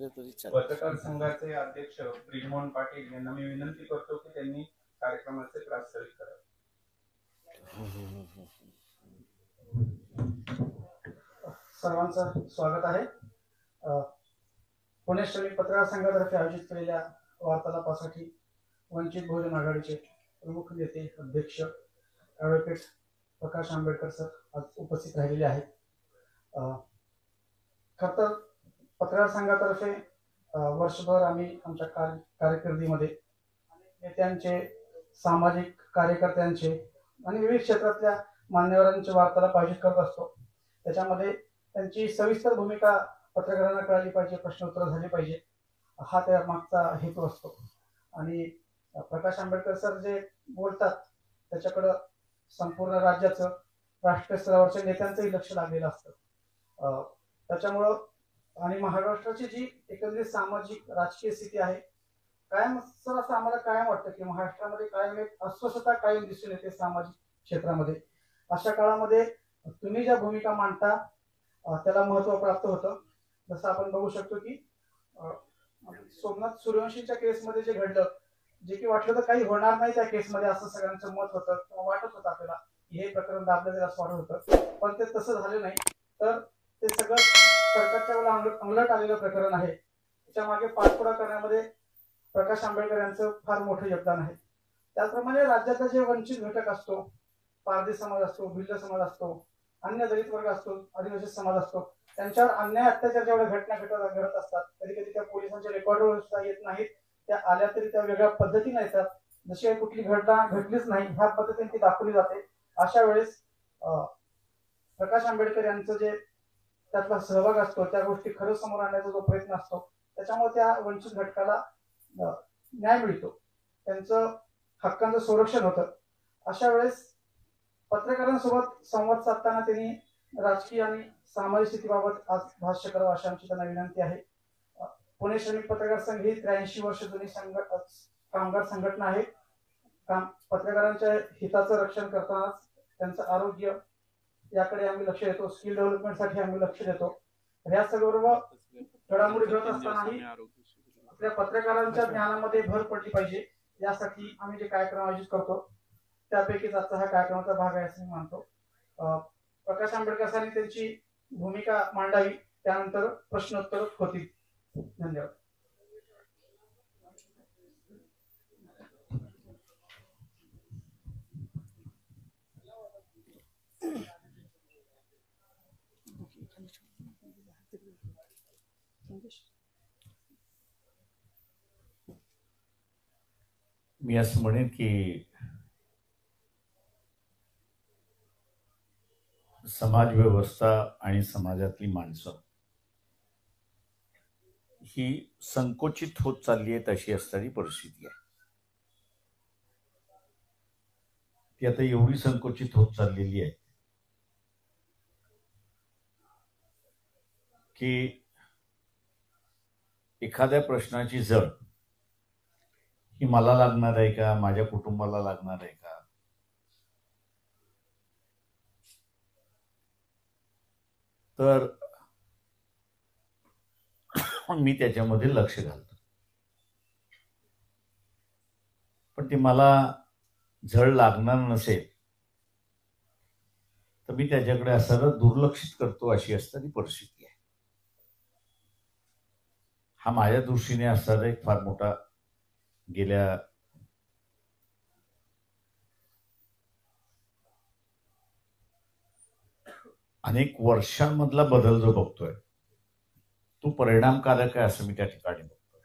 केलं तरी चालेल. पत्रकार संघाचे अध्यक्ष ब्रिजमोहन पाटील यांना मी विनंती करतो की त्यांनी कार्यक्रमाचे प्रास्ताविक करावे. सर्वांचं स्वागत आहे. पुणे श्रमिक पत्रकार संघातर्फे आयोजित केलेल्या वार्तालापासाठी वंचित बहुजन आघाडीचे प्रमुख नेते अध्यक्ष ॲडव्होकेट प्रकाश आंबेडकर सर आज उपस्थित राहिलेले आहेत. खरं तर पत्रकार संघातर्फे वर्षभर आम्ही आमच्या कारकिर्दीमध्ये नेत्यांचे, सामाजिक कार्यकर्त्यांचे आणि विविध क्षेत्रातल्या मान्यवरांचे वार्तालाप आयोजित करत असतो. त्याच्यामध्ये त्यांची सविस्तर भूमिका पत्रकारांना कळली पाहिजे, प्रश्नोत्तर झाली पाहिजे, हा त्या मागचा हेतू असतो. आणि प्रकाश आंबेडकर सर जे बोलतात त्याच्याकडं संपूर्ण राज्याचं, राष्ट्रीय स्तरावरच्या नेत्यांचंही लक्ष लागलेलं असतं. त्याच्यामुळं आणि महाराष्ट्राची जी एकंदरीत सामाजिक राजकीय स्थिती आहे, कायम सर असं आम्हाला कायम वाटतं की महाराष्ट्रामध्ये कायम एक अस्वस्थता कायम दिसून येते सामाजिक क्षेत्रामध्ये. अशा काळामध्ये तुम्ही ज्या भूमिका मांडता त्याला महत्व प्राप्त होतं. जसं आपण बघू शकतो की सोमनाथ सूर्यवंशीच्या केसमध्ये जे घडलं, जे की वाटलं तर काही होणार नाही त्या केसमध्ये असं सगळ्यांचं मत होतं किंवा वाटत होतं आपल्याला, हे प्रकरण दाबलं जाईल असं वाटत होतं. पण ते तसं झालं नाही. तर ते सगळं सरकारच्या वेळेला अंगलट आलेलं प्रकरण आहे. त्याच्या मागे पाठपुरा करण्यामध्ये प्रकाश आंबेडकर यांचं फार मोठं योगदान आहे. त्याचप्रमाणे राज्याचा जे वंचित घटक असतो, पारधी समाज असतो, भिल्ल समाज असतो, अन्य दलित वर्ग असतो, आदिवासी समाज असतो, त्यांच्यावर अन्याय अत्याचार जेवढ्या घटना घडत असतात, कधी कधी त्या पोलिसांच्या रेकॉर्डवर सुद्धा येत नाहीत. त्या आल्या तरी त्या वेगळ्या पद्धतीने येतात, जशी काही कुठली घटना घडलीच नाही ह्या पद्धतीने ती दाखवली जाते. अशा वेळेस प्रकाश आंबेडकर यांचं जे त्यातला सहभाग असतो, त्या गोष्टी खरं समोर आणण्याचा जो प्रयत्न असतो, त्याच्यामुळे त्या वंचित घटकाला न्याय मिळतो, त्यांचं हक्कांचं संरक्षण होतं. अशा वेळेस पत्रकारांसोबत संवाद साधताना त्यांनी राजकीय आणि सामाजिक स्थितीबाबत आज भाष्य करावं अशी आमची त्यांना विनंती आहे. पुणे श्रमिक पत्रकार संघ ही 83 वर्ष जुनी कामगार संघटना आहे. पत्रकारांच्या हिताचं रक्षण करतानाच त्यांचं आरोग्य याकडे आम्ही लक्ष देतो, स्किल डेव्हलपमेंटसाठी आम्ही लक्ष देतो. या सर्व घडामोडी घडत असतानाही आपल्या पत्रकारांच्या ज्ञानामध्ये भर पडली पाहिजे, यासाठी आम्ही जे कार्यक्रम आयोजित करतो त्यापैकीच आजचा हा कार्यक्रमाचा भाग आहे असं मी मानतो. प्रकाश आंबेडकर सरांनी त्यांची भूमिका मांडावी, त्यानंतर प्रश्नोत्तर होतील. धन्यवाद. मी असं म्हणेन की समाज व्यवस्था आणि समाजातली माणसं ही संकोचित होत चालली आहेत अशी असणारी परिस्थिती आहे. ती आता एवढी संकोचित होत चाललेली आहे की एखाद्या प्रश्नाची जड ही मला लागणार आहे का, माझ्या कुटुंबाला लागणार आहे का, तर मी त्याच्यामध्ये लक्ष घालतो. पण ते मला झळ लागणार नसेल तर मी त्याच्याकडे असं दुर्लक्षित करतो अशी असणारी परिस्थिती आहे. हा माझ्या दृष्टीने असणारा एक फार मोठा गेल्या अनेक वर्षांमधला बदल जो बघतोय तो परिणामकारक आहे असं मी त्या ठिकाणी बघतोय.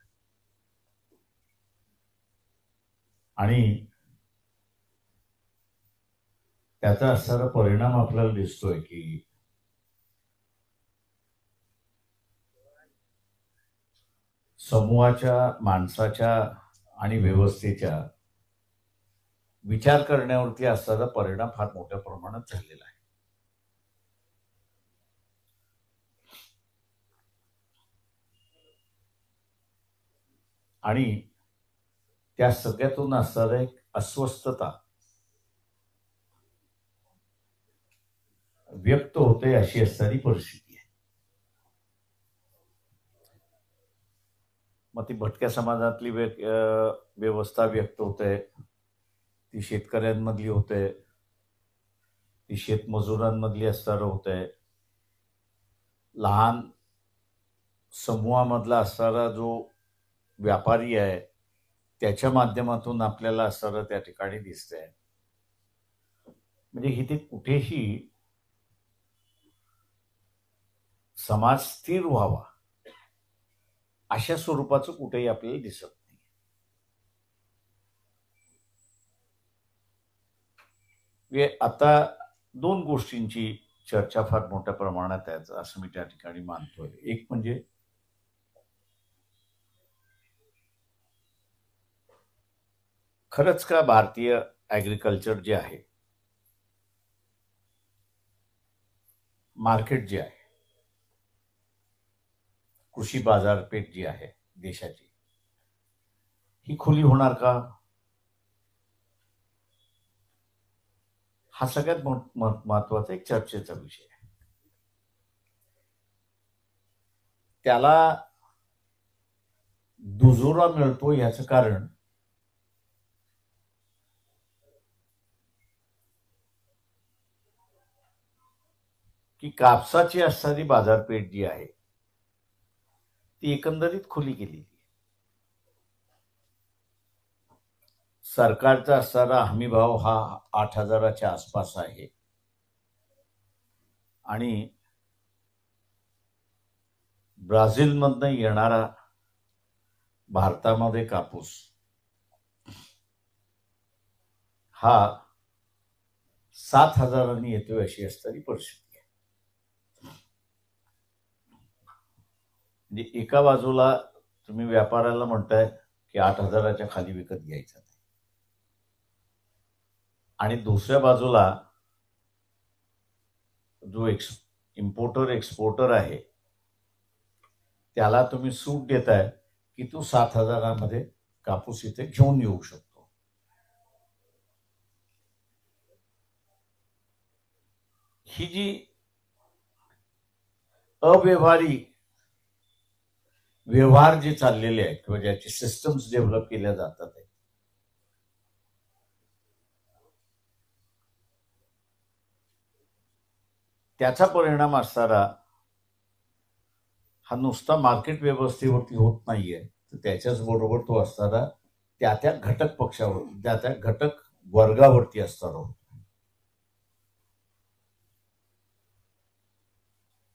आणि त्याचा असणारा परिणाम आपल्याला दिसतोय की समूहाच्या, माणसाच्या आणि व्यवस्थेच्या विचार करण्यावरती असणारा परिणाम फार मोठ्या प्रमाणात झालेला आहे. आणि त्या सगळ्यातून असणारा एक अस्वस्थता व्यक्त होते अशी असणारी परिस्थिती आहे. मग ती भटक्या समाजातली व्यवस्था व्यक्त होते, ती शेतकऱ्यांमधली होते, ती शेतमजुरांमधली असणारं होते, लहान समूहामधला असणारा जो व्यापारी आहे त्याच्या माध्यमातून आपल्याला असणारं त्या ठिकाणी दिसतंय. म्हणजे इथे कुठेही समाज स्थिर व्हावा अशा स्वरूपाचं कुठेही आपल्याला दिसत नाही. आता दोन गोष्टींची चर्चा फार मोठ्या प्रमाणात आहे असं मी त्या ठिकाणी मानतोय. एक म्हणजे खरंच का भारतीय ॲग्रिकल्चर जे आहे, मार्केट जे आहे, कृषी बाजारपेठ जी आहे देशाची, ही खुली होणार का? हा सगळ्यात महत्वाचा एक चर्चेचा विषय आहे. त्याला दुजोरा मिळतो याचं कारण की कापसाची असणारी बाजारपेठ जी आहे ती एकंदरीत खुली केलेली आहे. सरकारचा असणारा हमीभाव हा 8,000च्या आसपास आहे आणि ब्राझीलमधनं येणारा भारतामध्ये कापूस हा 7,000 येतोय अशी असणारी परिस्थिती आहे. म्हणजे एका बाजूला तुम्ही व्यापाऱ्याला म्हणताय की 8,000च्या खाली विकत घ्यायचं नाही, आणि दुसऱ्या बाजूला जो इम्पोर्टर एक्सपोर्टर आहे त्याला तुम्ही सूट देताय की तू 7,000मध्ये कापूस इथे घेऊन येऊ शकतो. ही जी अव्यवहारी व्यवहार जे चाललेले आहेत किंवा ज्याचे सिस्टम्स डेव्हलप केल्या जातात आहे, त्याचा परिणाम असणारा हा नुसता मार्केट व्यवस्थेवरती होत नाहीये, तर त्याच्याच बरोबर तो असणारा त्या घटक पक्षावर, त्या घटक वर्गावरती असणारा होतो.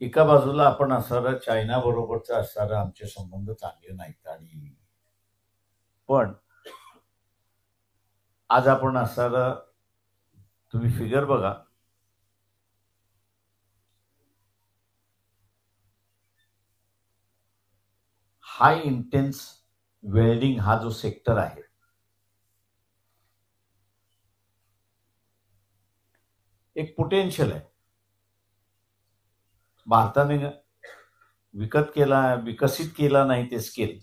एका बाजूला आपण असणारा चायना बरोबरचा असणारा आमचे संबंध चांगले नाहीत, आणि पण आज आपण असणारा तुम्ही फिगर बघा, हाय इंटेन्स वेल्डिंग हा जो सेक्टर आहे एक पोटेन्शियल आहे. भारताने विकसित केला नाही ते स्किल,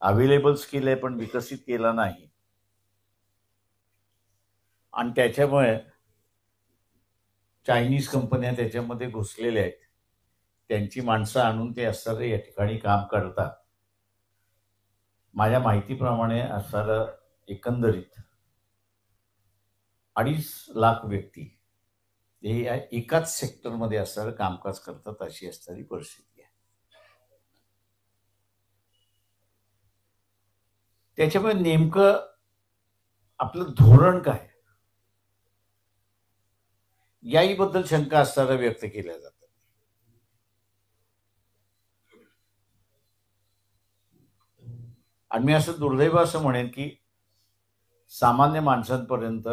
अवेलेबल स्किल आहे पण विकसित केला नाही, आणि त्याच्यामुळे चायनीज कंपन्या त्याच्यामध्ये घुसलेल्या आहेत. त्यांची माणसं आणून ते असणारं या ठिकाणी काम करतात. माझ्या माहितीप्रमाणे असणारं एकंदरीत 2.5 लाख व्यक्ती हे एकाच सेक्टरमध्ये असणारं कामकाज करतात अशी असणारी परिस्थिती आहे. त्याच्यामुळे नेमकं आपलं धोरण काय याहीबद्दल शंका असणारा व्यक्त केल्या जातात. आणि मी असं दुर्दैव असं म्हणेन की सामान्य माणसांपर्यंत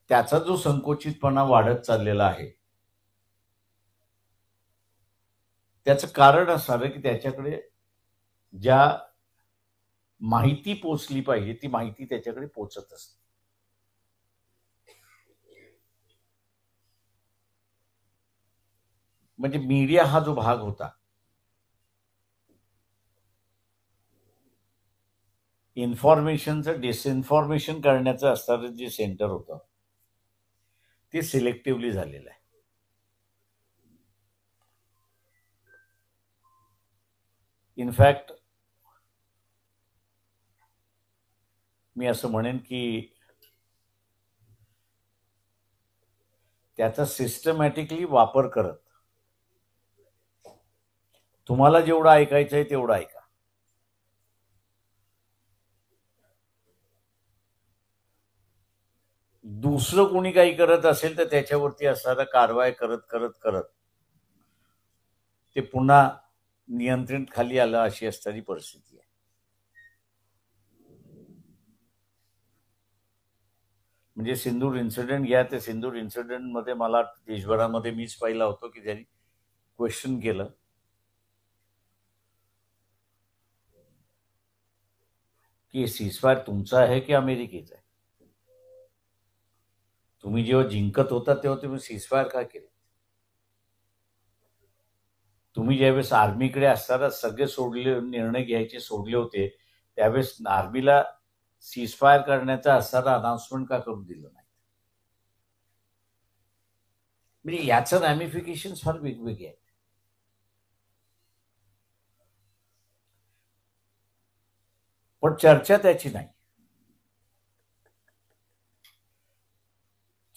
त्याचा जो संकोचितपणा वाढत चाललेला आहे त्याचं कारण असणार की त्याच्याकडे ज्या माहिती पोचली पाहिजे ती माहिती त्याच्याकडे पोचत असते. म्हणजे मीडिया हा जो भाग होता, इन्फॉर्मेशनचं डिसइन्फॉर्मेशन करण्याचं असणारं जे सेंटर होतं ते सिलेक्टिव्हली झालेलं आहे. इनफॅक्ट मी असं म्हणेन की त्याचा सिस्टमॅटिकली वापर करत तुम्हाला जेवढं ऐकायचं आहे तेवढं ऐका. दुसरं कोणी काही करत असेल तर त्याच्यावरती असणारा कारवाई करत करत करत ते पुन्हा नियंत्रण खाली आलं अशी असणारी परिस्थिती आहे. म्हणजे सिंदूर इन्सिडेंट घ्या, ते सिंदूर इन्सिडेंट मध्ये मला देशभरामध्ये मीच पाहिला होतो की त्यांनी क्वेश्चन केलं की सीजफायर तुमचा आहे की अमेरिकेचा आहे. तुम्ही जेव्हा जिंकत होता तेव्हा तुम्ही सीजफायर का केलं? तुम्ही ज्यावेळेस आर्मीकडे असताना सगळे सोडले निर्णय घ्यायचे सोडले होते त्यावेळेस आर्मीला सीजफायर करण्याचा असताना अनाउन्समेंट का करून दिलं नाही? म्हणजे याचं रॅमिफिकेशन फार वेगवेगळे आहेत. पण चर्चा त्याची नाही.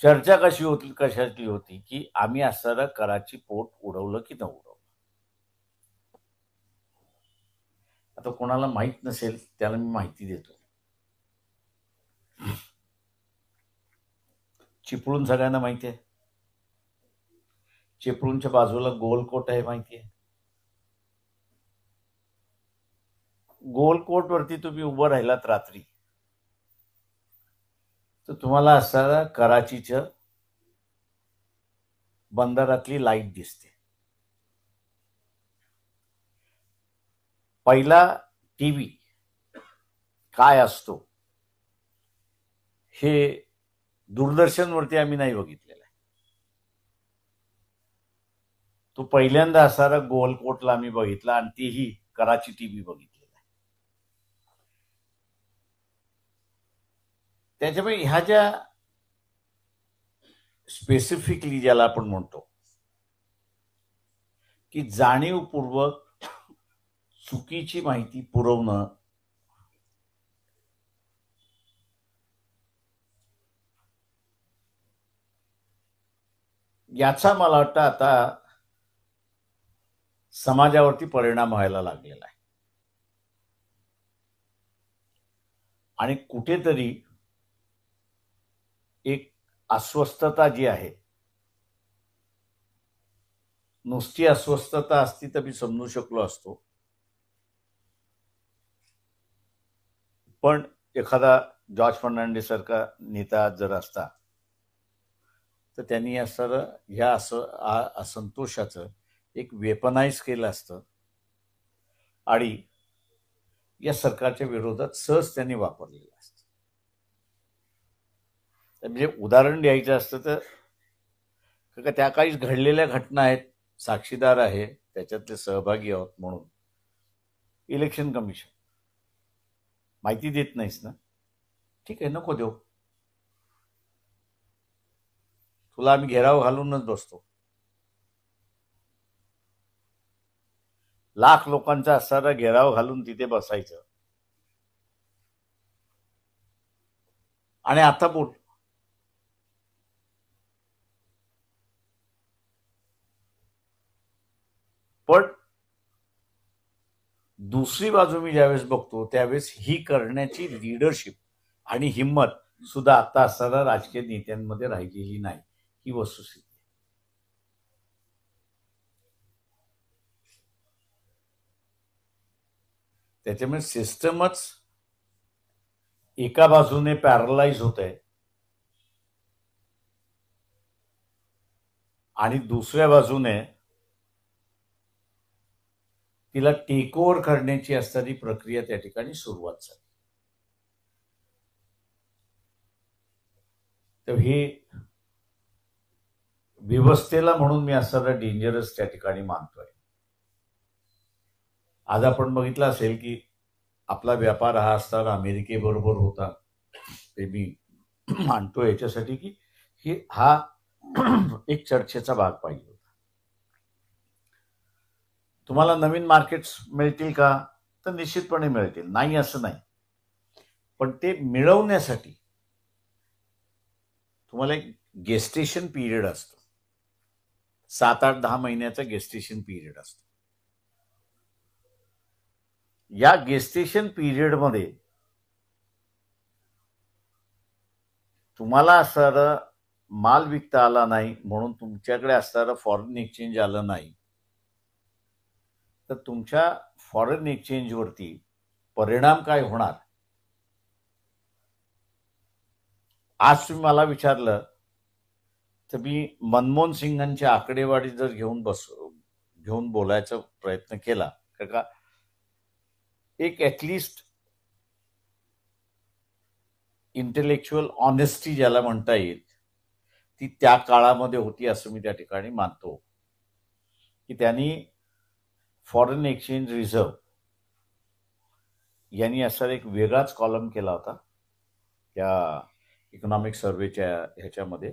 चर्चा कशाची होती की आम्ही असताना कराची पोट उडवलं की न उडवलं. आता कोणाला माहित नसेल त्याला मी माहिती देतो. चिपळूण सगळ्यांना माहिती आहे. चिपळूणच्या बाजूला गोलकोट आहे, माहिती आहे. गोलकोट वरती तुम्ही उभं राहिलात रात्री तर तुम्हाला असताना कराचीच्या बंदरातली लाईट दिसते. पहिला टीव्ही काय असतो हे दूरदर्शनवरती आम्ही नाही बघितलेलं आहे. तो पहिल्यांदा असणारा गोलकोटला आम्ही बघितला आणि तीही कराची टीव्ही बघितलेला आहे. त्याच्यामुळे ह्या ज्या स्पेसिफिकली ज्याला आपण म्हणतो की जाणीवपूर्वक चुकीची माहिती पुरवणं याचा मला वाटतं आता समाजावरती परिणाम व्हायला लागलेला आहे. आणि कुठेतरी एक अस्वस्थता जी आहे, नुसती अस्वस्थता असती तर मी समजू शकलो असतो. पण एखादा जॉर्ज फर्नांडिस सारखा नेता जर असता तर त्यांनी असं ह्या असंतोषाचं एक वेपनाइज केलं असतं आणि या सरकारच्या विरोधात सहज त्यांनी वापरलेलं असतं. म्हणजे उदाहरण द्यायचं असतं तर त्या काही घडलेल्या घटना आहेत, साक्षीदार आहे, त्याच्यातले सहभागी आहोत म्हणून इलेक्शन कमिशन माहिती देत नाहीस ना, ठीक आहे, नको देऊ, तुला आम्ही घेराव घालूनच बसतो. लाख लोकांचा असणारा घेराव घालून तिथे बसायचं आणि आता बोल. पण दुसरी बाजू मी ज्यावेळेस बघतो त्यावेळेस ही करण्याची लीडरशिप आणि हिंमत सुद्धा आता असणाऱ्या राजकीय नेत्यांमध्ये राहिलेली नाही, ही वस्तुस्थिती. त्याच्यामुळे सिस्टमच एका बाजूने पॅरलाइज होत आहे आणि दुसऱ्या बाजूने तिला टेक ओव्हर करण्याची असणारी प्रक्रिया त्या ठिकाणी सुरुवात झाली. तर हे व्यवस्थेला म्हणून मी असणारा डेंजरस त्या ठिकाणी मानतोय. आज आपण बघितलं असेल की आपला व्यापार हा असताना अमेरिकेबरोबर होता, ते मी मानतो याच्यासाठी की हा एक चर्चेचा भाग पाहिजे होता. तुम्हाला नवीन मार्केट्स मिळतील का? तर निश्चितपणे मिळतील, नाही असं नाही. पण ते मिळवण्यासाठी तुम्हाला एक गेस्टेशन पिरियड असतो. 7, 8, 10 महिन्याचा गेस्टेशन पिरियड असतो. या गेस्टेशन पिरियडमध्ये तुम्हाला असणारा माल विकता आला नाही म्हणून तुमच्याकडे असणारं फॉरेन एक्सचेंज आलं नाही, तर तुमच्या फॉरेन एक्सचेंजवरती परिणाम काय होणार? आज तुम्ही मला विचारलं तर मी मनमोहन सिंगांची आकडेवारी जर घेऊन बोलायचा प्रयत्न केला, का एक ॲटलिस्ट इंटेलेक्च्युअल ऑनेस्टी ज्याला म्हणता येईल ती त्या काळामध्ये होती असं मी त्या ठिकाणी मानतो, की त्यांनी फॉरेन एक्सचेंज रिझर्व यांनी असा एक वेगळाच कॉलम केला होता त्या इकॉनॉमिक सर्वेच्या ह्याच्यामध्ये,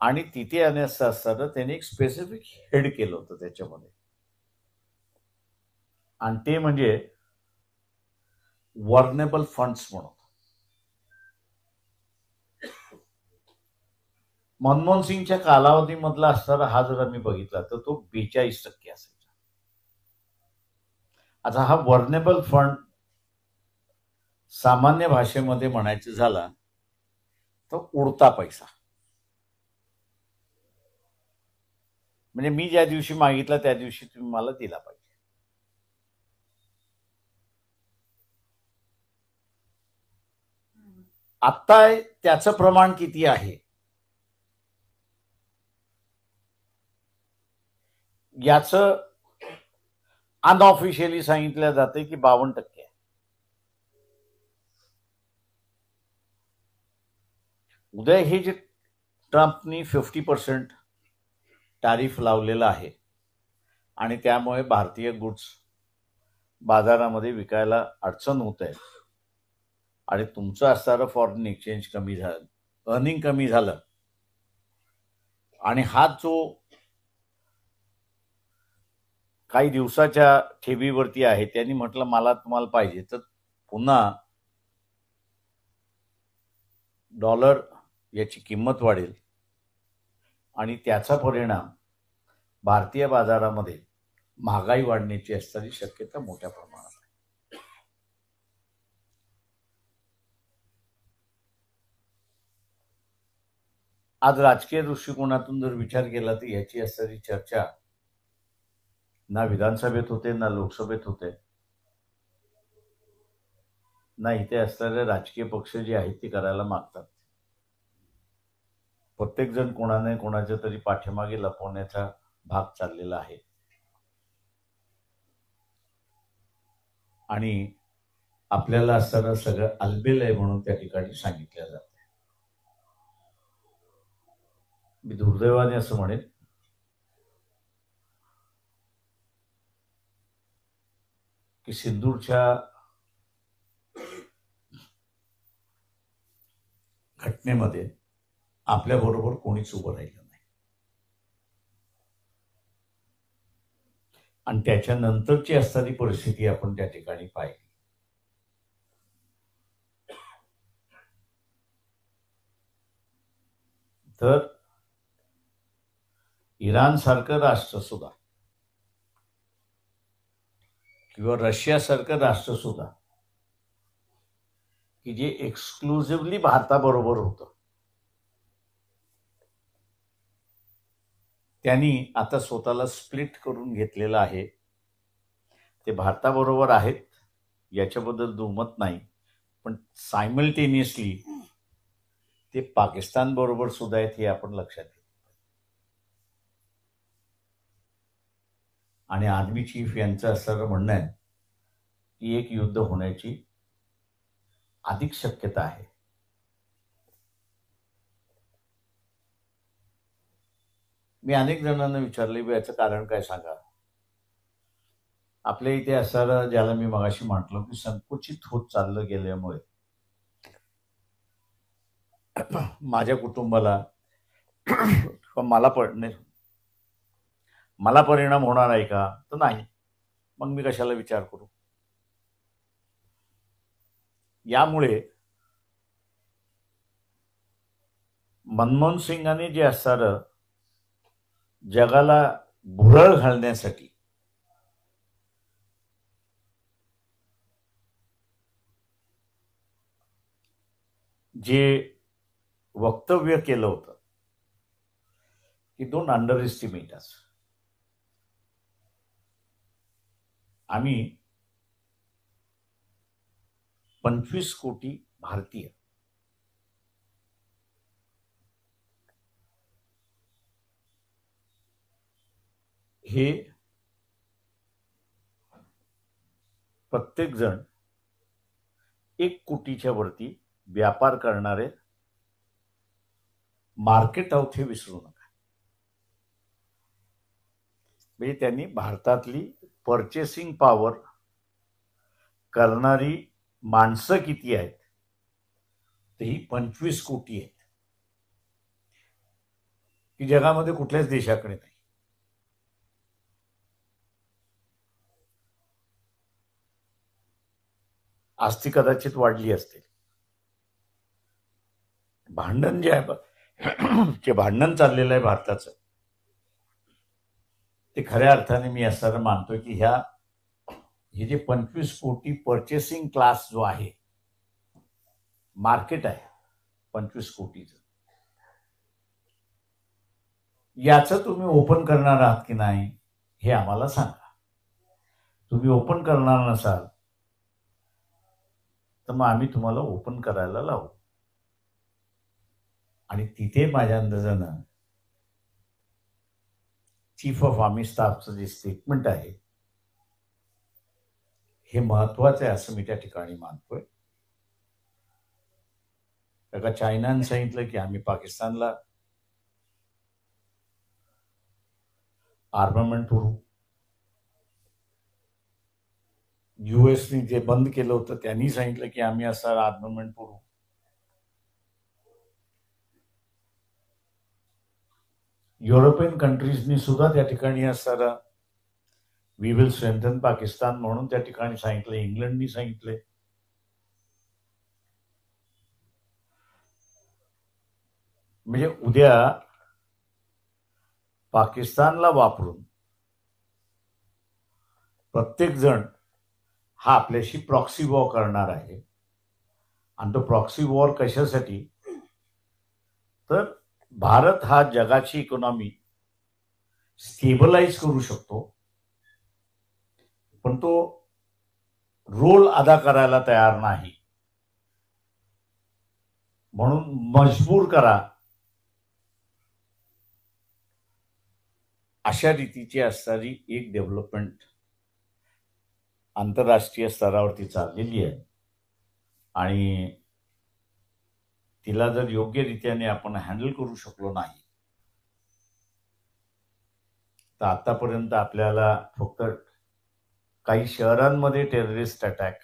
आणि तिथे असं असताना त्यांनी एक स्पेसिफिक हेड केलं होतं त्याच्यामध्ये, आणि ते म्हणजे वर्नेबल फंड्स म्हणून. मनमोहन सिंगच्या कालावधीमधला असणारा हा जर आम्ही बघितला तर तो 42% असायचा. आता हा वर्नेबल फंड सामान्य भाषेमध्ये म्हणायचं झाला तर उडता पैसा. म्हणजे मी ज्या दिवशी मागितला त्या दिवशी तुम्ही मला दिला पाहिजे. आता त्याचं प्रमाण किती आहे याचं अनऑफिशियली सांगितलं जाते की 52% आहे. उद्या हे जे ट्रम्पनी 50% टॅरिफ लावलेलं आहे आणि त्यामुळे भारतीय गुड्स बाजारामध्ये विकायला अडचण होत आहे आणि तुमचं असणारं फॉरेन एक्सचेंज कमी झालं, अर्निंग कमी झालं, आणि हा जो काही दिवसाच्या ठेवीवरती आहे त्यांनी म्हटलं मला तुम्हाला पाहिजे, तर पुन्हा डॉलर याची किंमत वाढेल आणि त्याचा परिणाम भारतीय बाजारामध्ये महागाई वाढण्याची असणारी शक्यता मोठ्या प्रमाणात आहे. आज राजकीय दृष्टिकोनातून जर विचार केला तर याची असणारी चर्चा ना विधानसभेत होते ना लोकसभेत होते, ना इथे असणारे राजकीय पक्ष जे आहेत ते करायला मागतात. प्रत्येक जण कोणाने कोणाच्या तरी पाठीमागे लपवण्याचा भाग चाललेला आहे आणि आपल्याला असणारं सगळं अलबेल आहे म्हणून त्या ठिकाणी सांगितलं जातं. मी दुर्दैवाने असं म्हणेन की सिंदूरच्या घटनेमध्ये आपल्याबरोबर कोणीच उभं राहिलं नाही, आणि त्याच्यानंतरची असणारी परिस्थिती आपण त्या ठिकाणी पाहिली. तर इराण सारखं राष्ट्र सुद्धा किंवा रशिया सारखं राष्ट्र सुद्धा की जे एक्सक्लुझिव्हली भारताबरोबर होतं, त्यांनी आता स्वतःला स्प्लिट करून घेतलेलं आहे. ते भारताबरोबर आहेत याच्याबद्दल दुमत नाही, पण सायमल्टेनियसली ते पाकिस्तान बरोबर सुद्धा आहेत हे आपण लक्षात घेऊ. आणि आर्मी चीफ यांचं असं म्हणणं आहे की एक युद्ध होण्याची अधिक शक्यता आहे. मी अनेक जणांना विचारले याचं कारण काय सांगा. आपल्या इथे असणारं ज्याला मी मगाशी म्हटलं की संकुचित होत चाललं गेल्यामुळे माझ्या कुटुंबाला मला पडणे मला परिणाम होणार आहे का? तर नाही. मग मी कशाला विचार करू? यामुळे मनमोहन सिंगांनी जे असणारं जगाला भुरळ घालण्यासाठी जे वक्तव्य केलं होतं की डोंट अंडर एस्टिमेट अस. आम्ही 25 कोटी भारतीय हे प्रत्येक जण 1 कोटीच्या वरती व्यापार करणारे मार्केट आहोत हे विसरू नका. म्हणजे त्यांनी भारतातली पर्चेसिंग पॉवर करणारी माणसं किती आहेत? तर ही 25 कोटी आहेत, की जगामध्ये कुठल्याच देशाकडे नाही. आज ती कदाचित वाढली असते. भांडण जे आहे जे भांडण चाललेलं आहे भारताचं, ते खऱ्या अर्थाने मी असं मानतोय की हे जे 25 कोटी पर्चेसिंग क्लास जो आहे, मार्केट आहे 25 कोटीचं, याचं तुम्ही ओपन करणार आहात की नाही हे आम्हाला सांगा. तुम्ही ओपन करणार नसाल तर मग आम्ही तुम्हाला ओपन करायला लावू. आणि तिथे माझ्या अंदाजानं चीफ ऑफ आर्मी स्टाफचं जे स्टेटमेंट आहे हे महत्वाचं आहे असं मी त्या ठिकाणी मानतोय. एका चायनानं सांगितलं की आम्ही पाकिस्तानला आर्मामेंट पुरवू. युएसने जे बंद केलं होतं त्यांनी सांगितलं की आम्ही असं आर्मामेंट पुरवू. युरोपियन कंट्रीजनी सुद्धा त्या ठिकाणी असणारा वी विल स्ट्रेंथन पाकिस्तान म्हणून त्या ठिकाणी सांगितलं. इंग्लंडनी सांगितले. म्हणजे उद्या पाकिस्तानला वापरून प्रत्येक जण हा आपल्याशी प्रॉक्सी वॉर करणार आहे. आणि तो प्रॉक्सी वॉर कशासाठी? तर भारत हा जगाची इकॉनॉमी स्टेबलाइज करू शकतो, पण तो रोल अदा करायला तयार नाही. म्हणून मजबूर करा अशा रीतीची असणारी एक डेव्हलपमेंट आंतरराष्ट्रीय स्तरावरती चाललेली आहे. आणि तिला जर योग्य रीतीने आपण हँडल करू शकलो नाही तर आतापर्यंत आपल्याला फक्त काही शहरांमध्ये टेररिस्ट अटॅक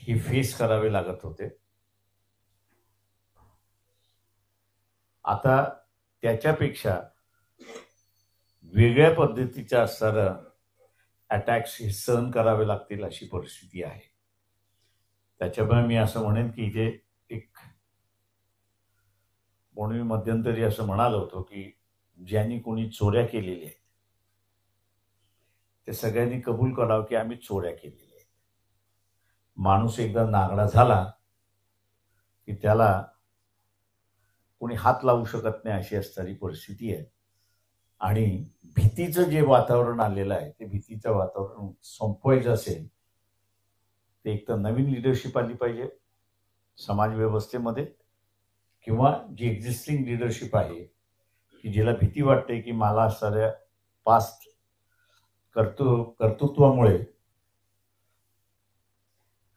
ही फेस करावे लागत होते. आता त्याच्यापेक्षा वेगळ्या पद्धतीच्या असणाऱ्या अटॅक्स हे सहन करावे लागतील अशी परिस्थिती आहे. त्याच्यामुळे मी असं म्हणेन की इथे एक म्हणून मी मध्यंतरी असं म्हणालो होतो की ज्यांनी कोणी चोऱ्या केलेल्या आहेत ते सगळ्यांनी कबूल करावं की आम्ही चोऱ्या केलेल्या आहेत. माणूस एकदा नागडा झाला की त्याला कोणी हात लावू शकत नाही अशी असणारी परिस्थिती आहे. आणि भीतीचं जे वातावरण आलेलं आहे ते भीतीचं वातावरण संपवायचं असेल तर एक तर नवीन लिडरशिप आली पाहिजे समाज व्यवस्थेमध्ये, किंवा जी एक्झिस्टिंग लिडरशिप आहे की जिला भीती वाटते की मला असणाऱ्या पास्ट कर्तृत्वामुळे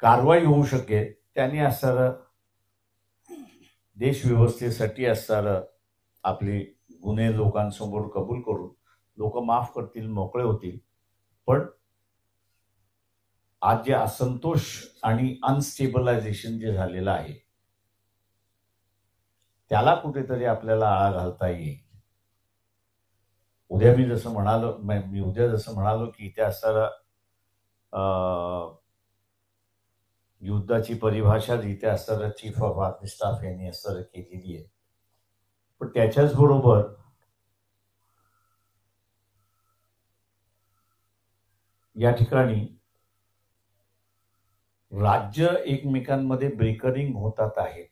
कारवाई होऊ शकेल, त्यांनी असणारं देश व्यवस्थेसाठी असणारं आपले गुन्हे लोकांसमोर कबूल करून लोक माफ करतील, मोकळे होतील. पण आज जे असंतोष आणि अनस्टेबलायझेशन जे झालेलं आहे त्याला कुठेतरी आपल्याला आळा घालता येईल. उद्या मी उद्या जसं म्हणालो की इथे असताना युद्धाची परिभाषा इथे असताना चीफ ऑफ आर्मी स्टाफ यांनी असताना केलेली आहे. पण त्याच्याच बरोबर या ठिकाणी राज्य एकमेकांमध्ये ब्रेकरिंग होतात आहेत.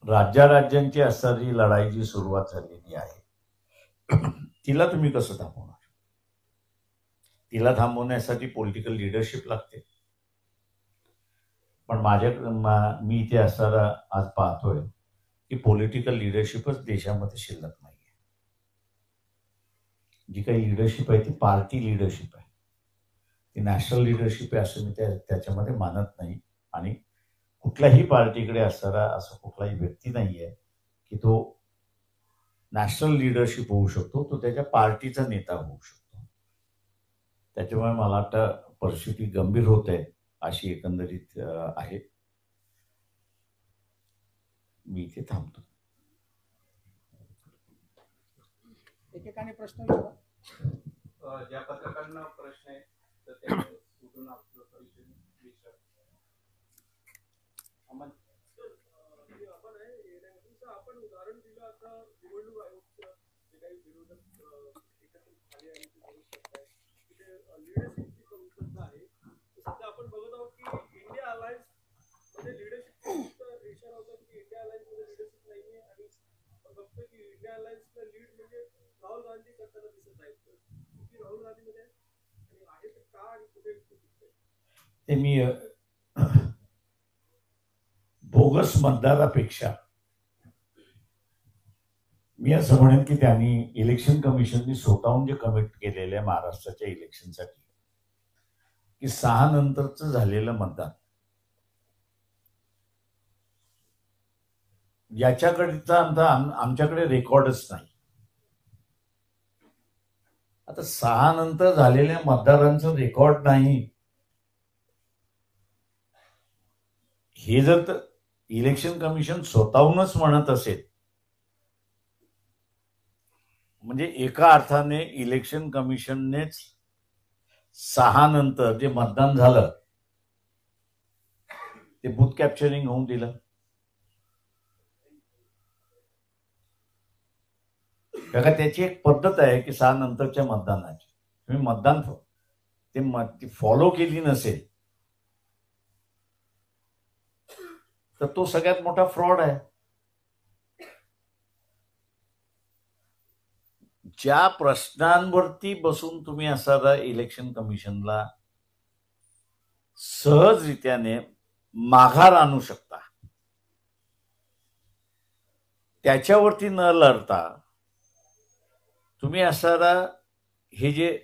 राज्यांची असणारी लढाई जी सुरुवात झालेली आहे तिला तुम्ही कसं थांबवणार? तिला थांबवण्यासाठी पॉलिटिकल लिडरशिप लागते. पण मी इथे असताना आज पाहतोय की पॉलिटिकल लिडरशिपच देशामध्ये शिल्लक नाही आहे. जी काही लिडरशिप आहे ती पार्टी लिडरशिप आहे, ती नॅशनल लिडरशिप आहे असं मी त्याच्यामध्ये मानत नाही. आणि कुठल्याही पार्टीकडे असणारा असं कुठलाही व्यक्ती नाही आहे की तो नॅशनल लिडरशिप होऊ शकतो, तो त्याच्या पार्टीचा नेता होऊ शकतो. त्याच्यामुळे मला वाटतं परिस्थिती गंभीर होत आहे अशी एकंदरीत आहे. मी इथे थांबतो. एकेकाने प्रश्न ज्या पत्रकारांना प्रश्न आहे तर ते कुठून आपलं परिचय विचार. आपण उदाहरण दिलं आता निवडणूक आयोगचं जे काही विरोधक एकत्रित झाले आणि ते बोलू शकतात तिथे लिडरशिपची कमतरता आहे. सध्या आपण बघत आहोत की इंडिया अलायन्स मध्ये लिडरशिपचा इशारा होता की इंडिया अलायन्स मध्ये लिडरशिप नाहीये आणि आपण बघतोय की इंडिया अलायन्सला लीड म्हणजे राहुल गांधी करताना दिसत आहेत. की राहुल गांधी मध्ये आणि आहे तर का आणि कुठे ते मी बोगस मतदारापेक्षा मी असं म्हणेन की त्यांनी इलेक्शन कमिशननी स्वतःहून जे कमिट केलेलं आहे महाराष्ट्राच्या इलेक्शनसाठी की 6 नंतरचं झालेलं मतदान याच्याकडेचा आमच्याकडे रेकॉर्डच नाही. आता 6 नंतर झालेल्या मतदारांचं रेकॉर्ड नाही हे जर इलेक्शन कमिशन स्वतःहूनच म्हणत असेल म्हणजे एका अर्थाने इलेक्शन कमिशननेच 6 नंतर जे मतदान झालं ते बूथ कॅप्चरिंग होऊन दिलं. का त्याची एक पद्धत आहे की 6 नंतरच्या मतदानाची तुम्ही मतदान ते फॉलो केली नसेल तर तो सगळ्यात मोठा फ्रॉड आहे. ज्या प्रश्नांवरती बसून तुम्ही असा इलेक्शन कमिशनला सहजरित्याने माघार आणू शकता त्याच्यावरती न लढता तुम्ही असारा हे जे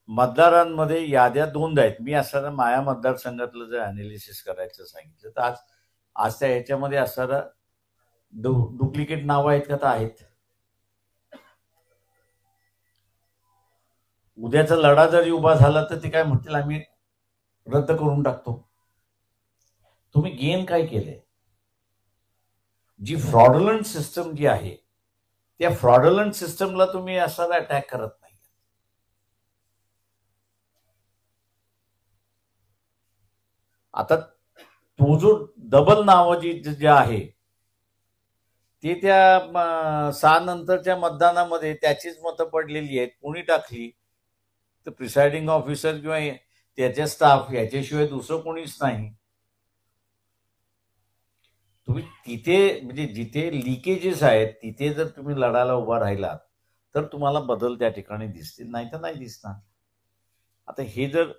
मतदारांमध्ये याद्या 2 आहेत. मी असताना माया मतदारसंघातलं जर अनालिसिस करायचं सांगितलं तर आज त्या ह्याच्यामध्ये असताना डुप्लिकेट नावं आहेत का? तर आहेत. उद्याचा लढा जरी उभा झाला तर ते काय म्हणतील आम्ही रद्द करून टाकतो. तुम्ही गेन काय केलंय? जी फ्रॉडलंट सिस्टम जी आहे त्या फ्रॉडलंट सिस्टमला तुम्ही असा अटॅक करत नाही. आता तो जो डबल नाव जे आहे ते त्या 6 नंतरच्या मतदानामध्ये त्याचीच मतं पडलेली आहेत. कोणी टाकली तर प्रिसाइडिंग ऑफिसर किंवा त्याचे स्टाफ याच्याशिवाय दुसरं कोणीच नाही. तुम्ही तिथे म्हणजे जिथे लिकेजेस आहेत तिथे जर तुम्ही लढायला उभा राहिलात तर तुम्हाला बदल त्या ठिकाणी दिसतील, नाही तर नाही दिसणार. आता हे जर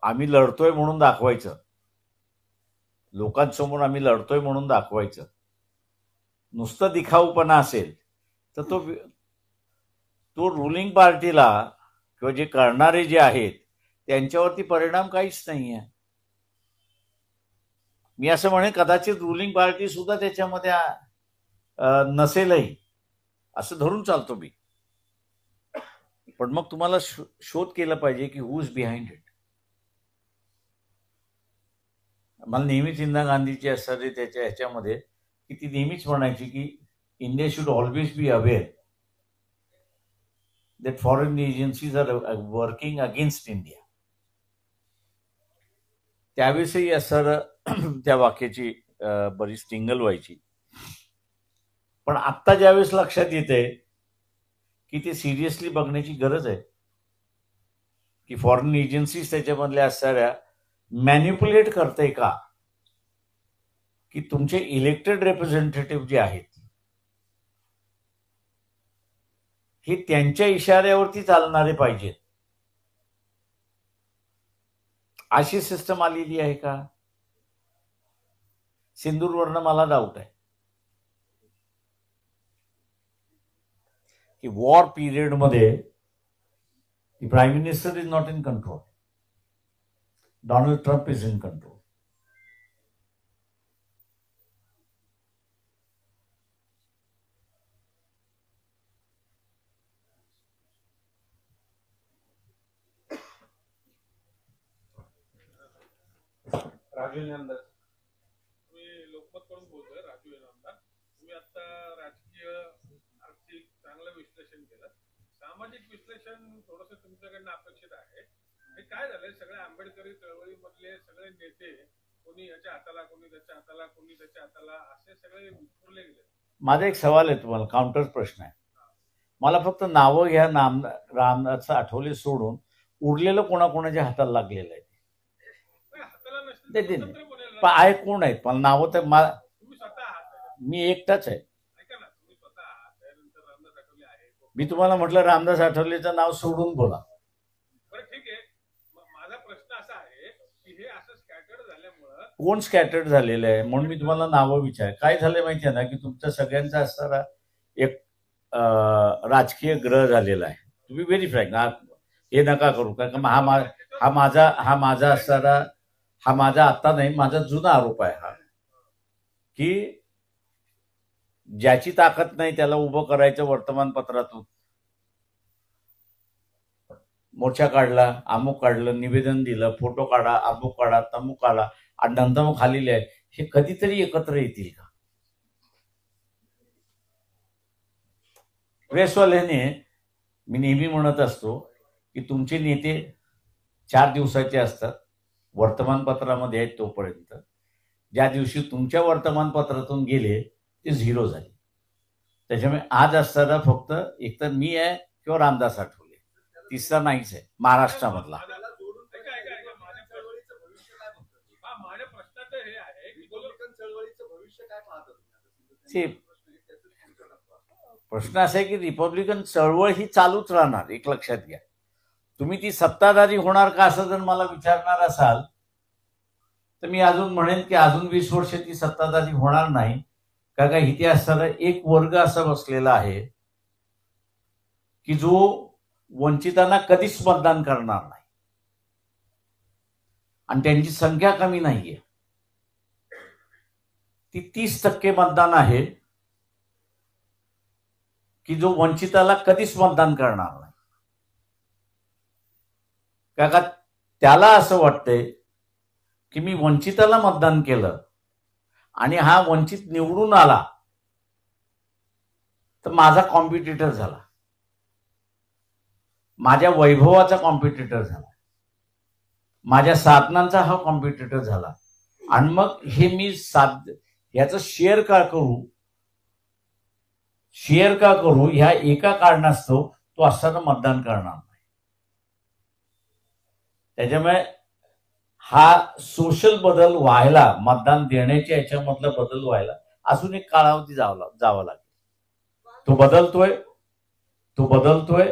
आम्ही लढतोय म्हणून दाखवायचं, लोकांसमोर आम्ही लढतोय म्हणून दाखवायचं, नुसतं दिखाऊपणा असेल तर तो रुलिंग पार्टीला किंवा जे करणारे जे आहेत त्यांच्यावरती परिणाम काहीच नाही आहे. मी असं म्हणेन कदाचित रुलिंग पार्टी सुद्धा त्याच्यामध्ये नसेलही असं धरून चालतो मी. पण मग तुम्हाला शोध केला पाहिजे की हू इज बिहाइंड इट. मला नेहमीच इंदिरा गांधीची असणारी त्याच्या ह्याच्यामध्ये की ती नेहमीच म्हणायची की India should always be aware that foreign agencies are working against India. त्यावेळेसही असं त्या वाक्याची बरीच टिंगल व्हायची. पण आत्ता ज्यावेळेस लक्षात येते की ते सिरियसली बघण्याची गरज आहे की फॉरेन एजन्सीज त्याच्यामधल्या असणाऱ्या मॅन्युप्युलेट करते का, की तुमचे इलेक्टेड रिप्रेझेंटेटिव्ह जे आहेत हे त्यांच्या इशाऱ्यावरती चालणारे पाहिजेत. अशी सिस्टम आलेली आहे का? सिंदूरवरनं मला डाऊट आहे की वॉर पिरियड मध्ये prime minister is not in control, Donald Trump is in control. Raju Inamdar. तुम्ही लोकमत कडून बोलतोय, राजू इनामदार. तुम्ही आता राजकीय आर्थिक चांगलं विश्लेषण केलं. सामाजिक विश्लेषण थोडंसं तुमच्याकडनं अपेक्षित आहे. हे काय झालंय, सगळे आंबेडकरी चळवळीमधले सगळे नेते कोणी याच्या हाताला, कोणी त्याच्या हाताला, कोणी त्याच्या हाताला, असे सगळे विखुरले गेले. माझा एक सवाल आहे तुम्हाला, काउंटर प्रश्न आहे. मला फक्त नावं घ्या, रामदास आठवले सोडून उरलेलं कोणाकोणाच्या हाताला लागलेलं आहे हाताला नसतील ते तर स्वतंत्र बोलायला पण आहे कोण आहेत मला नावं तर तुम्ही स्वतः आहात. मी एकटाच आहे. ऐका ना, तुम्ही स्वतः आहात. त्यानंतर रामदास आठवले आहे. मी तुम्हाला म्हटलं रामदास आठवलेचं नाव सोडून बोला. बरं ठीक आहे. माझा प्रश्न असा आहे की हे असं स्कॅटर्ड झाल्यामुळं कोण स्कॅटर्ड झालेलं आहे म्हणून मी तुम्हाला नावं विचार. काय झालं माहिती आहे ना की तुमचा सगळ्यांचा असणारा एक राजकीय ग्रह झालेला आहे. तुम्ही व्हेरी फ्रँक हे नका करू, कारण हा माझा असणारा, हा माझा आता नाही, माझा जुना आरोप आहे हा, की ज्याची ताकद नाही त्याला उभं करायचं. वर्तमानपत्रातून मोर्चा काढला, अमुक काढलं, निवेदन दिलं, फोटो काढा, अमुक काढा, तमुक काढा, आणि नंतर मग खाली आहे. हे कधीतरी एकत्र येतील का? प्रेसवाल्याने मी नेहमी म्हणत असतो की तुमचे नेते 4 दिवसाचे असतात, वर्तमानपत्रामध्ये आहेत तोपर्यंत. ज्या दिवशी तुमच्या वर्तमानपत्रातून गेले ते 0 झाले. त्याच्यामुळे आज असताना फक्त एकतर मी आहे किंवा रामदास आठवले, तिसरा नाहीच आहे महाराष्ट्रामधला. माझ्या प्रश्नाचं हे आहे की चळवळीचं भविष्य काय पाहतो? प्रश्न असा आहे की रिपब्लिकन चळवळ ही चालूच राहणार. एक लक्षात घ्या, तुम्ही ती सत्ताधारी होणार का असं जर मला विचारणार असाल तर मी अजून म्हणेन की अजून 20 वर्ष ती सत्ताधारी होणार नाही. कारण का इथे असणारा एक वर्ग असा बसलेला आहे की जो वंचितांना कधीच मतदान करणार नाही, आणि त्यांची संख्या कमी नाहीये. ती 30% मतदान आहे की जो वंचिताला कधीच मतदान करणार नाही. का त्याला असं वाटतंय की मी वंचिताला मतदान केलं आणि हा वंचित निवडून आला तर माझा कॉम्पिटिटर झाला, माझ्या वैभवाचा कॉम्पिटिटर झाला, माझ्या साधनांचा हा कॉम्पिटिटर झाला. आणि मग हे मी याचं शेअर का करू ह्या एका कारणास्तव तो असताना मतदान करणार नाही. त्याच्यामुळे हा सोशल बदल व्हायला, मतदान देण्याच्या याच्यामधला बदल व्हायला अजून एक कालावधी जावा लागेल. तो बदलतोय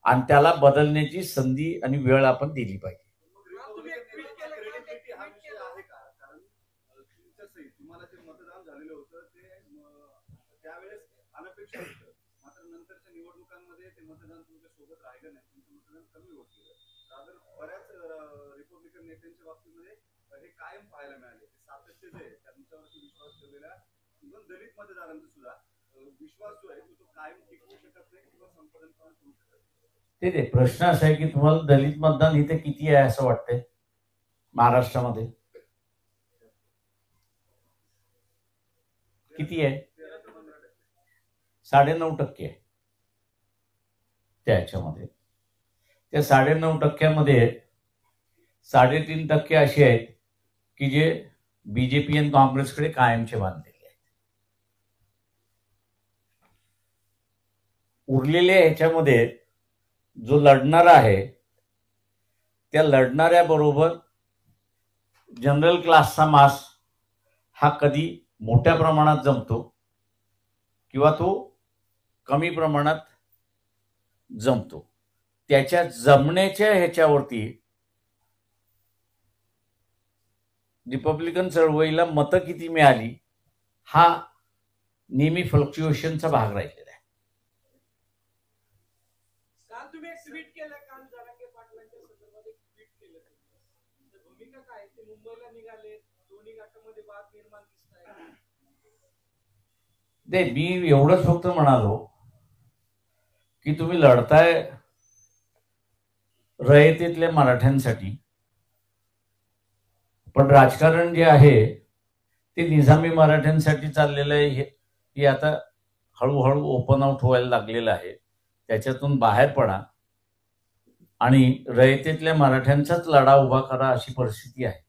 आणि त्याला बदलण्याची संधी आणि वेळ आपण दिली पाहिजे. तुम्हाला जे मतदान झालेलं होतं ते त्यावेळेस अनपेक्षित होतं, मात्र नंतरच्या निवडणुकांमध्ये ते मतदान तुमच्या सोबत राहिलं नाही, तुमचं मतदान कमी होत गेलं. बऱ्याच रिपब्लिकन नेत्यांच्या बाबतीमध्ये हे कायम पाहायला मिळाले. सातत्य जे आहे त्यांच्यावरती विश्वास ठेवलेला इव्हन दलित मतदारांचा सुद्धा विश्वास जो आहे तो कायम टिकवू शकत नाही किंवा संपादन करू शकत नाही. ते प्रश्न असा आहे की तुम्हाला दलित मतदान इथे किती आहे असं वाटतंय महाराष्ट्रामध्ये? किती आहे? 9.5% आहे त्याच्यामध्ये. त्या 9.5% 3.5% असे आहेत की जे बीजेपी आणि काँग्रेसकडे कायमचे बांधलेले आहेत. उरलेल्या ह्याच्यामध्ये जो लढणारा आहे त्या लढणाऱ्याबरोबर जनरल क्लासचा मास हा कधी मोठ्या प्रमाणात जमतो किंवा तो कमी प्रमाणात जमतो. त्याच्या जमण्याच्या ह्याच्यावरती रिपब्लिकन चळवळीला मतं किती मिळाली हा नेहमी फ्लक्च्युएशनचा भाग राहिलेला आहे. काल तुम्ही एक ट्विट केलं, काल जरांगे पाटलांच्या संदर्भात एक ट्विट केलं तुम्ही. तर भूमिका काय? ते मुंबईला निघाले, दोन्ही गटामध्ये वाद निर्माण दिसत आहे. नाही, मी एवढंच फक्त म्हणालो की तुम्ही लढताय रयतेतल्या मराठ्यांसाठी, पण राजकारण जे आहे ते निजामी मराठ्यांसाठी चाललेलं आहे. हे आता हळूहळू ओपन आउट व्हायला लागलेलं आहे. त्याच्यातून बाहेर पडा आणि रयतेतल्या मराठ्यांचाच लढा उभा करा अशी परिस्थिती आहे.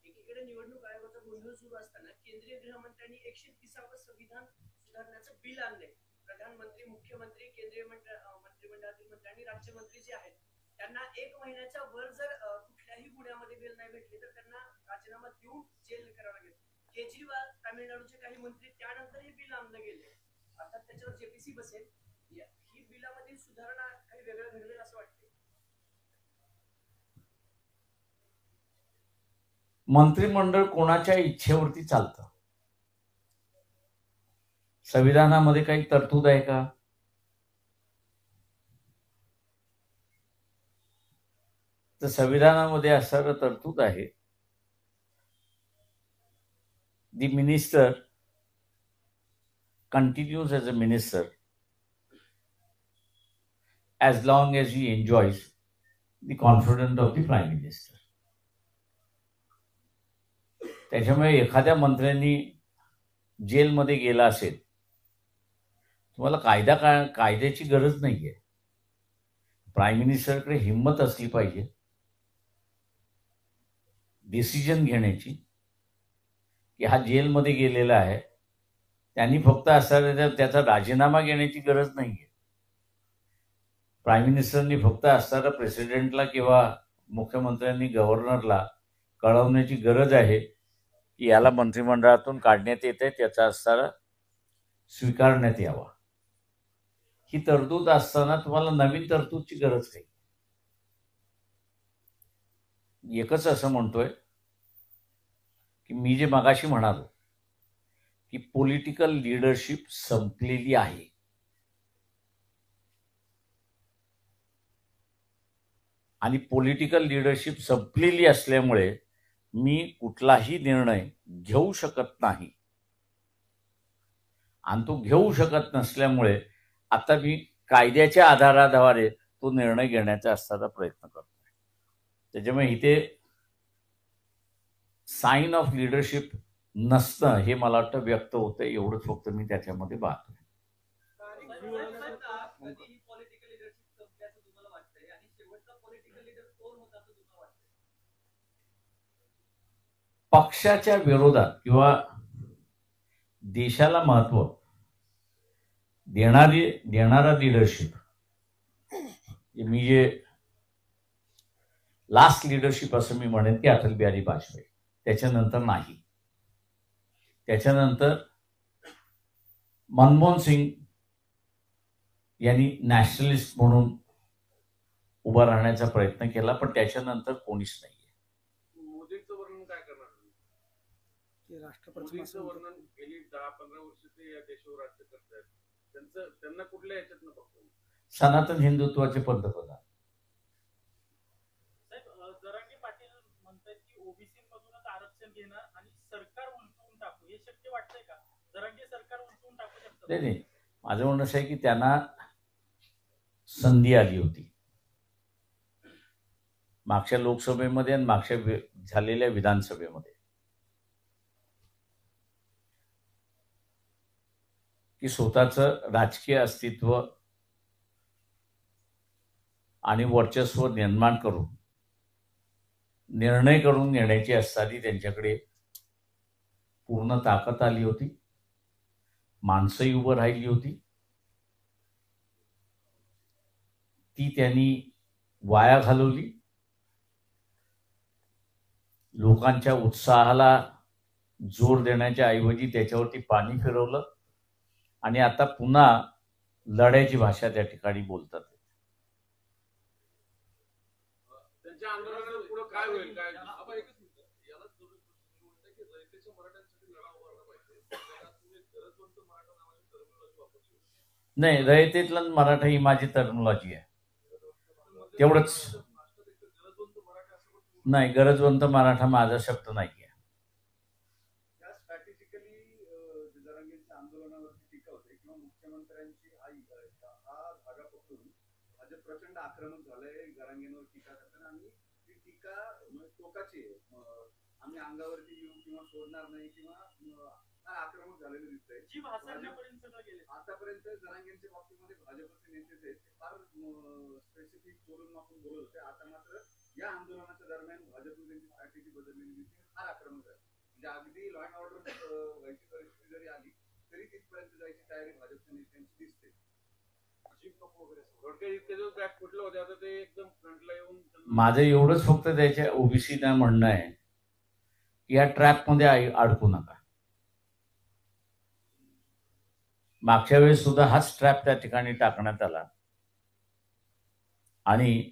एकीकडे निवडणूक आयोगाचा गोंधळ सुरू असताना केंद्रीय गृहमंत्र्यांनी 130वे संविधान सुधारण्याचं बिल आणलंय. प्रधानमंत्री, मुख्यमंत्री, केंद्रीय मंत्रिमंडळातील मंत्री आणि राज्यमंत्री जे आहेत त्यांना 1 महिन्याच्या वर जर कुठल्याही गुन्ह्यामध्ये बेल नाही भेटली तर त्यांना राजीनामा देऊन जेल करावं लागेल. केजरीवाल, तामिळनाडूचे काही मंत्री त्यानंतर हे बिल आणलं गेले. आता त्याच्यावर जेपीसी बसेल. ही बिलामध्ये सुधारणा काही वेगळं घडलं असं वाटतं? मंत्रिमंडळ कोणाच्या इच्छेवरती चालतं? संविधानामध्ये काही तरतूद आहे का? तर संविधानामध्ये असणारं तरतूद आहे, the minister continues as a minister as long as he enjoys the confidence of the prime minister. त्याच्यामुळे एखाद्या मंत्र्यांनी जेलमध्ये गेला असेल, तुम्हाला कायद्याची गरज नाहीये. प्राईम मिनिस्टरकडे हिंमत असली पाहिजे डिसिजन घेण्याची की हा जेलमध्ये गेलेला आहे, त्यांनी फक्त असणाऱ्या त्याचा राजीनामा घेण्याची गरज नाहीये. प्राईम मिनिस्टरनी फक्त असणाऱ्या प्रेसिडेंटला किंवा मुख्यमंत्र्यांनी गव्हर्नरला कळवण्याची गरज आहे की याला मंत्रिमंडळातून काढण्यात येते, त्याचा असणारा स्वीकारण्यात यावा. ही तरतूद असताना तुम्हाला नवीन तरतूदची गरज नाही. एकच असं म्हणतोय की मी जे मगाशी म्हणालो की पॉलिटिकल लीडरशिप संपलेली आहे. आणि पॉलिटिकल लीडरशिप संपलेली असल्यामुळे मी कुठलाही निर्णय घेऊ शकत नाही. आणि तो घेऊ शकत नसल्यामुळे आता मी कायद्याच्या आधाराद्वारे तो निर्णय घेण्याचा असताना प्रयत्न करतो. त्याच्यामुळे इथे साइन ऑफ लिडरशिप नसतं हे मला वाटतं व्यक्त होतं. एवढंच फक्त मी त्याच्यामध्ये पाहतो. पक्षाच्या विरोधात किंवा देशाला महत्व देणारा लिडरशिप, मी जे लास्ट लिडरशिप असं मी म्हणेन की अटल बिहारी वाजपेयी. त्याच्यानंतर नाही. त्याच्यानंतर मनमोहन सिंग यांनी नॅशनलिस्ट म्हणून उभा राहण्याचा प्रयत्न केला, पण त्याच्यानंतर कोणीच नाही. मोदींचं वर्णन काय करणार? मोदींचं वर्णन गेली 10-15 वर्ष ते या देशावर राज्य करतात. त्यांना कुठल्या ह्याच्यातनं बघतो? सनातन हिंदुत्वाचे पंतप्रधान. जरांगे पाटील म्हणतात की ओबीसी मधूनच आरक्षण घेणं आणि सरकार उलटवून टाकू, हे शक्य वाटतंय का? जरांगे सरकार उलटवून टाकू शकतात? नाही, माझं म्हणणं असं आहे की त्यांना संधी आली होती मागच्या लोकसभेमध्ये आणि मागच्या झालेल्या विधानसभेमध्ये. की स्वतःचं राजकीय अस्तित्व आणि वर्चस्व निर्माण करून निर्णय करून घेण्याची असताना त्यांच्याकडे पूर्ण ताकद आली होती, माणसंही उभं राहिली होती. ती त्यांनी वाया घालवली. लोकांच्या उत्साहाला जोर देण्याच्या ऐवजी त्याच्यावरती पाणी फिरवलं आणि आता पुन्हा लढ्याची भाषा त्या ठिकाणी बोलतात. त्यांच्या आंदोलनात पुढे काय होईल काय आपण एकच मिनिट यालाच जोडून म्हणते की रयतेच्या मराठ्यांसाठी लढा उभारला पाहिजे. त्यात तुम्ही गरजवंत मराठा नावाची टर्मिनॉलॉजी वापरली. नाही, रयतेतला मराठा ही माझी टर्मिनॉलॉजी आहे. तेवढंच. गरजवंत मराठा असं पण नाही, गरजवंत मराठा माझा शब्द नाही आहे. या स्ट्रॅटेजिकली जरांगेंच्या आंदोलनावरती टीका होते किंवा मुख्यमंत्र्यांची हा धागा पकडून भाजप प्रचंड आक्रमक झालंय जरांगेंवर टीका करताना आणि ती टीका टोकाची आहे. आम्ही अंगावरती येऊ किंवा सोडणार नाही किंवा आक्रमक झालेलं दिसतंय. जी भाषणापर्यंत सगळं गेले. आतापर्यंत जरांगेंच्या बाबतीमध्ये भाजपचे नेते जे आहेत ते फार स्पेसिफिक बोलून मापून बोलत होते. आता मात्र या आंदोलनाच्या दरम्यान भाजपने त्यांची स्ट्रॅटेजी बदललेली दिसते, फार आक्रमक आहे. म्हणजे अगदी लॉ अँड ऑर्डर व्हायची परिस्थिती जरी आली तरी तिथपर्यंत जायची तयारी भाजपच्या नेत्यांची दिसते. बॅक फुटलं होते आता ते एकदम फ्रंटला येऊन माझं एवढंच फक्त त्याच्या ओबीसीना म्हणणं आहे की या ट्रॅपमध्ये अडकू नका. मागच्या वेळेस सुद्धा हाच ट्रॅप त्या ठिकाणी टाकण्यात आला आणि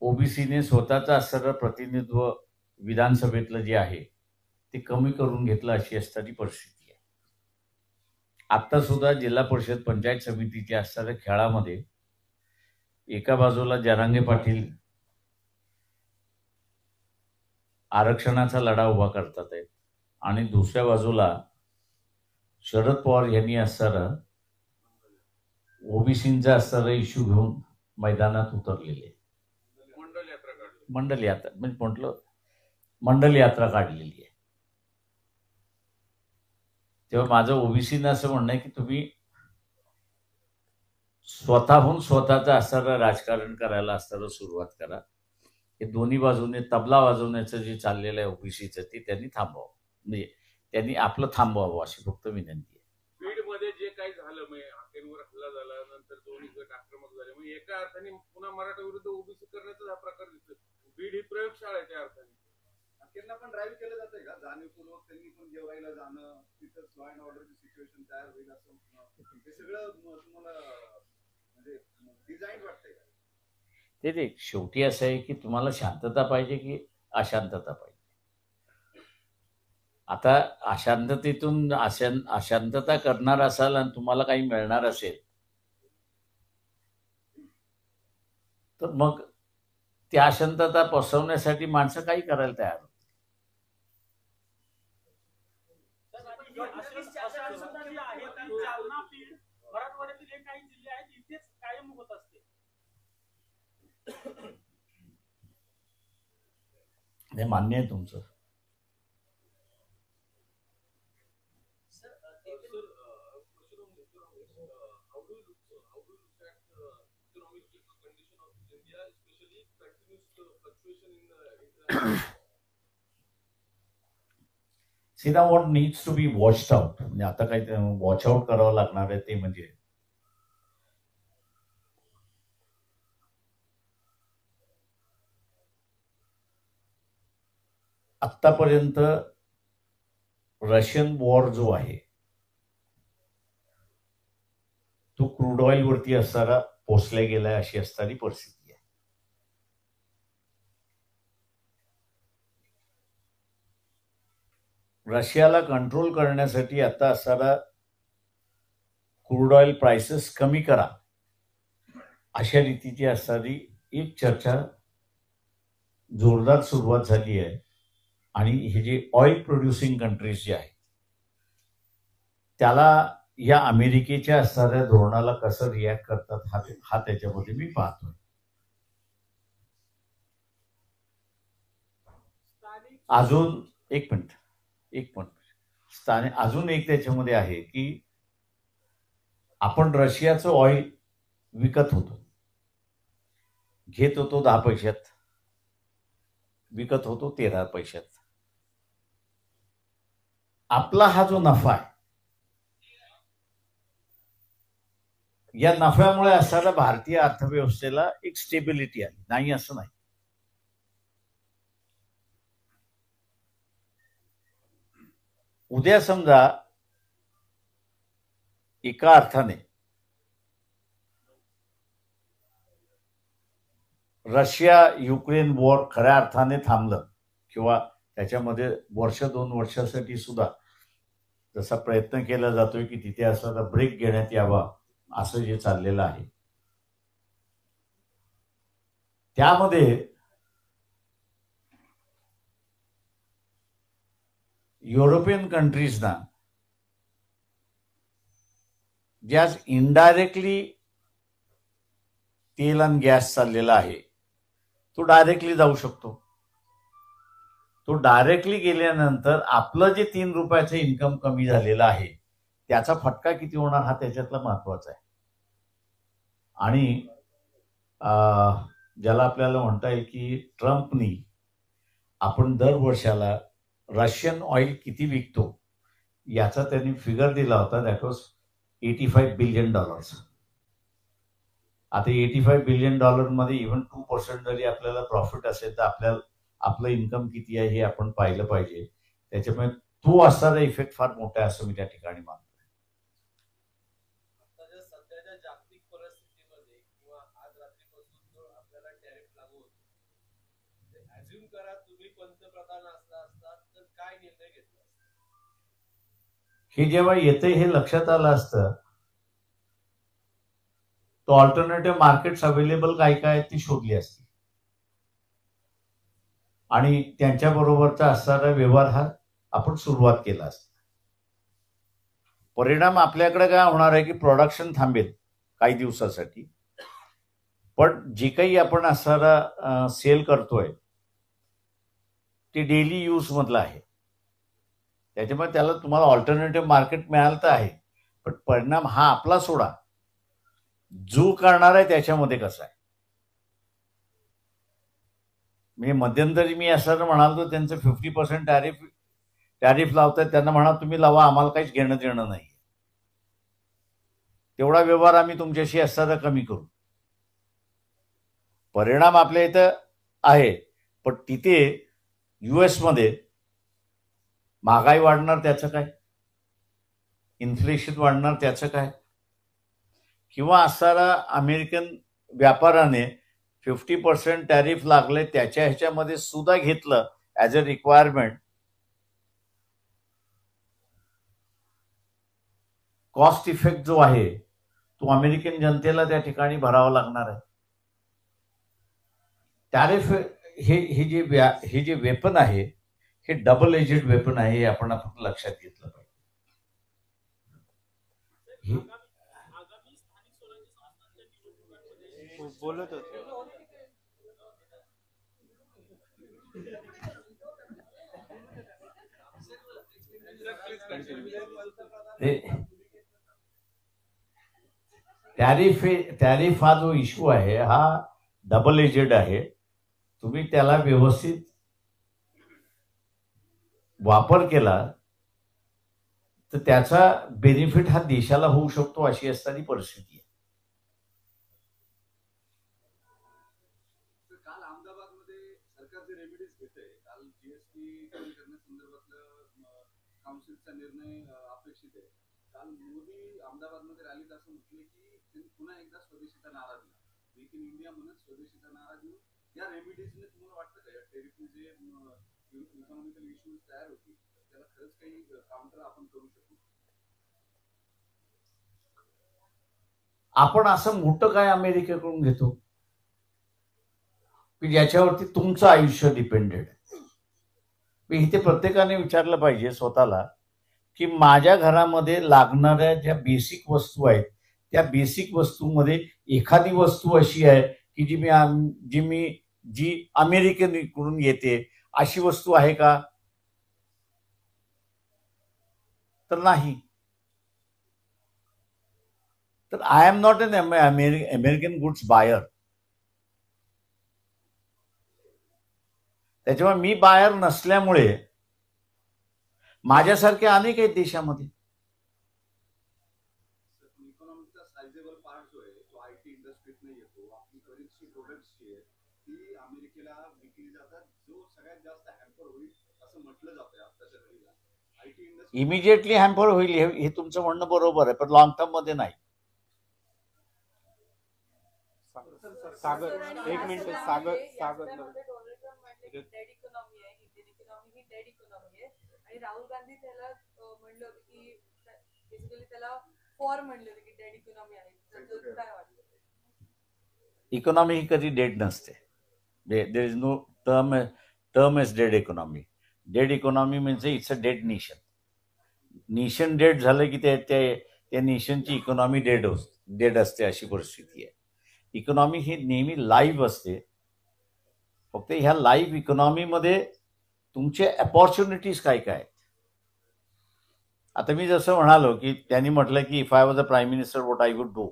ओबीसीने स्वतःचं असणारं प्रतिनिधित्व विधानसभेतलं जे आहे ते कमी करून घेतलं अशी असणारी परिस्थिती आहे. आत्ता सुद्धा जिल्हा परिषद पंचायत समितीच्या असणाऱ्या खेळामध्ये एका बाजूला जरांगे पाटील आरक्षणाचा लढा उभा करतात आहेत आणि दुसऱ्या बाजूला शरद पवार यांनी असणारं ओबीसींचा असणारा इश्यू घेऊन मैदानात उतरलेले. मंडल यात्रा म्हणजे म्हटलं मंडल यात्रा काढलेली आहे. तेव्हा माझं ओबीसीनं असं म्हणणं आहे की तुम्ही स्वतःहून स्वतःचं असणारं राजकारण करायला असणारं सुरुवात करा. हे दोन्ही बाजूने तबला वाजवण्याचं जे चाललेलं आहे ओबीसीचं ते त्यांनी थांबवावं. म्हणजे त्यांनी आपलं थांबवावं अशी फक्त विनंती आहे. बीडमध्ये जे काही झालं म्हणजे हाकेंवर हल्ला झाला नंतर दोन्ही गट आक्रमक झाले म्हणजे एका अर्थाने पुन्हा मराठा विरुद्ध ओबीसी करण्याचा हा प्रकार दिसतो. बीड ही प्रयोगशाळा आहे त्या अर्थाने. त्यांना पण ड्राईव्ह केलं जातंय का जाणीवपूर्वक त्यांनी पण जेवायला जाणं तिथं लॉ अँड ऑर्डरची सिच्युएशन तयार होईल असं हे सगळं तुम्हाला म्हणजे डिझाईन वाटतंय का? ते शेवटी असं आहे की तुम्हाला शांतता पाहिजे की अशांतता पाहिजे. आता अशांततेतून अशांतता करणार असाल आणि तुम्हाला काही मिळणार असेल तर मग त्या अशांतता पसरवण्यासाठी माणसं काही करायला तयार होतात. अशांतता जी आहे ती जालना, बीड, मराठवाड्यातील हे काही जिल्हे आहेत इथेच कायम होत असते. हे मान्य आहे तुमचं. See now what needs to be watched out म्हणजे आता काही वॉच आउट करावं लागणार आहे ते म्हणजे आत्तापर्यंत रशियन वॉर जो आहे तो क्रूड ऑइल वरती असणारा पोचला गेलाय अशी असणारी परिस्थिती आहे. रशियाला कंट्रोल करण्यासाठी आता असणारा क्रूड ऑइल प्राइसेस कमी करा अशा रीतीची असणारी एक चर्चा जोरदार सुरुवात झाली आहे. आणि हे जे ऑइल प्रोड्युसिंग कंट्रीज जे आहेत त्याला या अमेरिकेच्या असणाऱ्या धोरणाला कसं रिॲक्ट करतात हा त्याच्यामध्ये मी पाहतोय. अजून एक मिनिट अजून एक त्याच्यामध्ये आहे की आपण रशियाचं ऑइल विकत होतो, घेत होतो 10 पैशात, विकत होतो 13 पैशात. आपला हा जो नफा आहे, या नफ्यामुळे असणाऱ्या भारतीय अर्थव्यवस्थेला एक स्टेबिलिटी आली नाही असं नाही. उद्या समजा एका अर्थाने रशिया युक्रेन वॉर खऱ्या अर्थाने थांबलं किंवा त्याच्यामध्ये वर्ष 2 वर्षासाठी सुद्धा जसा प्रयत्न केला जातोय की तिथे असणारा ब्रेक घेण्यात यावा असं जे चाललेलं आहे, त्यामध्ये युरोपियन कंट्रीजना जे आज इनडायरेक्टली तेल आणि गॅस चाललेला आहे तो डायरेक्टली जाऊ शकतो. तो डायरेक्टली गेल्यानंतर आपलं जे 3 रुपयाचं इन्कम कमी झालेलं आहे त्याचा फटका किती होणार हा त्याच्यातला महत्वाचा आहे. आणि ज्याला आपल्याला म्हणता येईल की ट्रम्पनी आपण दर वर्षाला रशियन ऑइल किती विकतो याचा त्यांनी फिगर दिला होता, दॅट वॉज $85 बिलियन. आता $85 बिलियन मध्ये इव्हन 2% जरी आपल्याला प्रॉफिट असेल तर आपल्याला आपलं इन्कम किती आहे हे आपण पाहिलं पाहिजे. त्याच्यामुळे तो असणारा इफेक्ट फार मोठा आहे असं मी त्या ठिकाणी मानतो. सध्याच्या जागतिक परिस्थितीमध्ये किंवा आज रात्रीपासून जो आपल्याला टॅरिफ लागू होतो, अज्युम करा तुम्ही पंतप्रधान असता तर काय निर्णय घेतला असता? हे जेव्हा येते हे लक्षात आलं असतं तो ऑल्टरनेटिव्ह मार्केट्स अवेलेबल काय काय ती शोधली असती आणि त्यांच्याबरोबरचा असणारा व्यवहार हा आपण सुरुवात केला असता. परिणाम आपल्याकडे काय होणार आहे की प्रोडक्शन थांबेल काही दिवसासाठी, पण जे काही आपण असणारा सेल करतोय ते डेली यूज मधलं आहे, त्याच्यामुळे त्याला तुम्हाला ऑल्टरनेटिव्ह मार्केट मिळालं तर आहे, पण परिणाम हा आपला सोडा जो करणार आहे त्याच्यामध्ये कसा आहे. म्हणजे मध्यंतरी मी असं म्हणालो त्यांचं 50% टॅरिफ लावतात, त्यांना म्हणा तुम्ही लावा, आम्हाला काहीच घेणं देणं नाही, तेवढा व्यवहार आम्ही तुमच्याशी असताना कमी करू. परिणाम आपल्या इथं आहे, पण तिथे US मध्ये महागाई वाढणार त्याचं काय, इन्फ्लेशन वाढणार त्याचं काय, किंवा असणारा अमेरिकन व्यापाराने 50% टॅरिफ लागले त्याच्या ह्याच्यामध्ये सुद्धा घेतलं as a requirement. Cost effect जो आहे तो अमेरिकन जनतेला त्या ठिकाणी भरावा लागणार आहे. टॅरिफ हे जे वेपन आहे हे डबल एजेड वेपन आहे, हे आपण लक्षात घेतलं पाहिजे. आगामी स्थानिक स्वराज्य संस्थांच्या निवडणुकांमध्ये बोलत होते टॅरिफ हा जो इश्यू आहे हा डबल एजेड आहे. तुम्ही त्याला व्यवस्थित वापर केला तर त्याचा बेनिफिट हा देशाला होऊ शकतो अशी असणारी परिस्थिती आहे. काल अहमदाबादमध्ये सरकार जे रेमेडीज घेते, काल जीएसटी कमी करण्यासंदर्भातलं काउन्सिलचा निर्णय अपेक्षित आहे. काल मोदी अहमदाबादमध्ये रॅलीत असं म्हटले की त्यांनी पुन्हा एकदा स्वदेशीचा नारा दिला, मेक इन इंडिया म्हणून स्वदेशीचा नारा देऊन या रेमेडीजने तुम्हाला वाटतं का या टेरिफने जे इकॉनॉमिकल इश्यूज तयार होतील त्याला खरंच काही काउंटर आपण करू शकू? आपण असं मोठं काय अमेरिकेकडून घेतो की ज्याच्यावरती तुमचं आयुष्य डिपेंडेड आहे. इथे प्रत्येकाने विचारलं पाहिजे स्वतःला की माझ्या घरामध्ये लागणाऱ्या ज्या बेसिक वस्तू आहेत त्या बेसिक वस्तूमध्ये एखादी वस्तू अशी आहे की जी अमेरिकेकडून येते अशी वस्तू आहे का? तर नाही. तर I am not an American goods buyer. त्याच्यामुळे मी बायर नसल्यामुळे माझ्यासारखे अनेक आहेत देशामध्ये. इकॉनॉमीचा सायझेबल पार्ट जो आहे तो आयटी इंडस्ट्रीतनं येतो. आपली बरीचशी प्रोडक्ट्स जी आहेत ती अमेरिकेला विकली जातात, जो सगळ्यात जास्त हॅम्पर होईल असं म्हटलं जातंय आताच्या घडीला. आयटी इंडस्ट्री इमिजिएटली हॅम्पर होईल हे तुमचं म्हणणं बरोबर आहे, पण लॉंग टर्म मध्ये नाही. सागर एक मिनिट. सागर डेड इकॉनॉमी आहे, इंडियन इकॉनॉमी ही डेड इकॉनॉमी आहे. आणि राहुल गांधी त्याला म्हणलं होतं की बेसिकली त्याला फॉर म्हणलं होतं की डेड इकॉनॉमी आहे. तर काय वाटतं? इकॉनॉमी ही कधी डेड नसते. There is no term is dead economy. Dead economy म्हणजे it's a dead nation. Nation dead झालं की त्या नेशनची इकॉनॉमी डेड असते अशी परिस्थिती आहे. इकॉनॉमी ही नेहमी लाईव्ह असते. फक्त ह्या लाईव्ह इकॉनॉमीमध्ये तुमचे अपॉर्च्युनिटीज काय काय आहेत. आता मी जसं म्हणालो की त्यांनी म्हटलं की if I was a prime minister what I would do.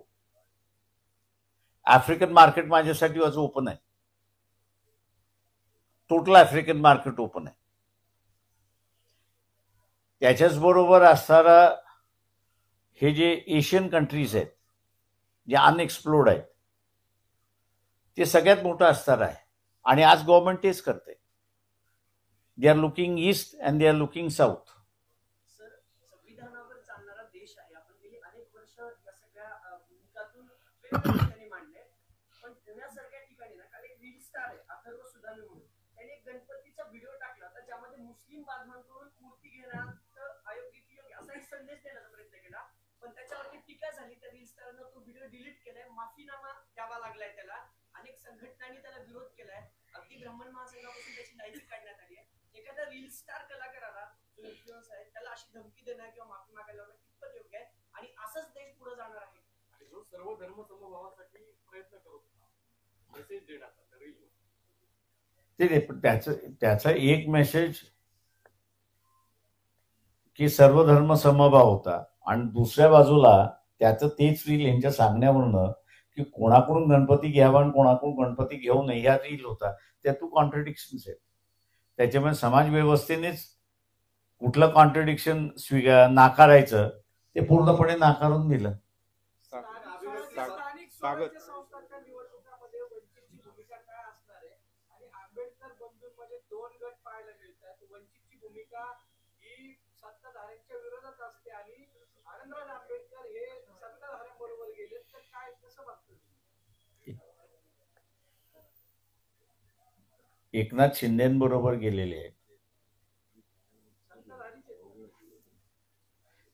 African market माझ्यासाठी आज ओपन आहे. टोटल आफ्रिकन मार्केट ओपन आहे. त्याच्याच बरोबर असणारा हे जे एशियन कंट्रीज आहेत जे अनएक्सप्लोर्ड आहेत ते सगळ्यात मोठं असणार आहे. आणि आज गव्हर्नमेंट तेच करते. They are looking east and they are looking south. Sir, संविधानावर चालणारा देश आहे. आपण गेली अनेक वर्ष या सगळ्या भूमिकातून वेगवेगळ्या ठिकाणी मांडले. पण पुण्यासारख्या ठिकाणी ना काल एक रील स्टार आहे अथर्व सुदामे म्हणून, त्याने एक गणपतीचा व्हिडिओ टाकला होता ज्यामध्ये मुस्लिम बांधवांकडून मूर्ती घेण्यात अयोग्य असा एक संदेश देण्याचा प्रयत्न केला. पण त्याच्यावरती टीका झाली. त्या रील स्टारनं तो व्हिडिओ डिलीट केलाय. माफीनामा द्यावा लागलाय त्याला. अनेक संघटनांनी त्याला विरोध केलाय. अगदी ब्राह्मण महासंघापासून त्याची लायकी काढण्यात आली आहे. एखाद्या रील स्टार कलाकाराला जो इन्फ्लुएन्स आहे त्याला अशी धमकी देणं किंवा माफी मागायला लावणं कितपत योग्य आहे आणि असंच देश पुढे जाणार आहे? आणि जो सर्व धर्म समभावासाठी प्रयत्न करत होता मेसेज देण्याचा रील ते पण त्याचा एक मेसेज की सर्व धर्म समभाव होता आणि दुसऱ्या बाजूला त्याचं तेच रील यांच्या सांगण्यावरनं की कोणाकडून गणपती घ्यावा आणि कोणाकडून गणपती घेऊ नये ह्या रील होता. त्यातून कॉन्ट्रडिक्शन्स आहेत. त्याच्यामुळे समाज व्यवस्थेनेच कुठलं कॉन्ट्रडिक्शन नाकारायचं ते पूर्णपणे नाकारून दिलं. स्थानिक स्वराज्य संस्थांच्या निवडणुकांमध्ये वंचितची भूमिका काय असणार आहे? आणि आंबेडकर बंधूंमध्ये दोन गट पाहायला मिळतात. वंचितची भूमिका ही सत्ताधाऱ्यांच्या विरोधात असते आणि आनंदराज आंबेडकर हे सत्ताधाऱ्यांबरोबर गेले, तर काय कसं बघतो? एकनाथ शिंदेबरोबर गेलेले आहेत.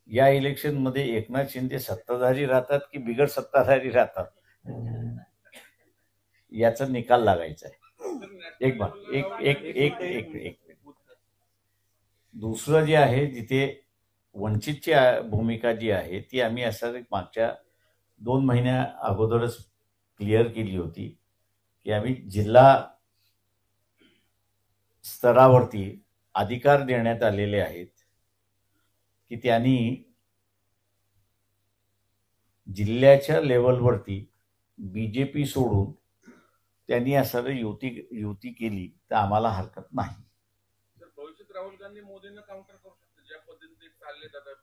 या इलेक्शन मध्ये एकनाथ शिंदे सत्ताधारी राहतात की बिगर सत्ताधारी राहतात याचा निकाल लागायचा आहे. एक दुसरं जे आहे जिथे वंचितची भूमिका जी आहे ती आम्ही असं मागच्या 2 महिन्या अगोदरच क्लिअर केली होती की आम्ही जिल्हा स्तरावरती अधिकार देण्यात आलेले आहेत की त्यांनी जिल्ह्याच्या लेवलवरती बीजेपी सोडून त्यांनी असं युती केली तर आम्हाला हरकत नाही. भविष्यात राहुल गांधी मोदींना काउंटर करू शकते ज्या पद्धतीने चालले जातात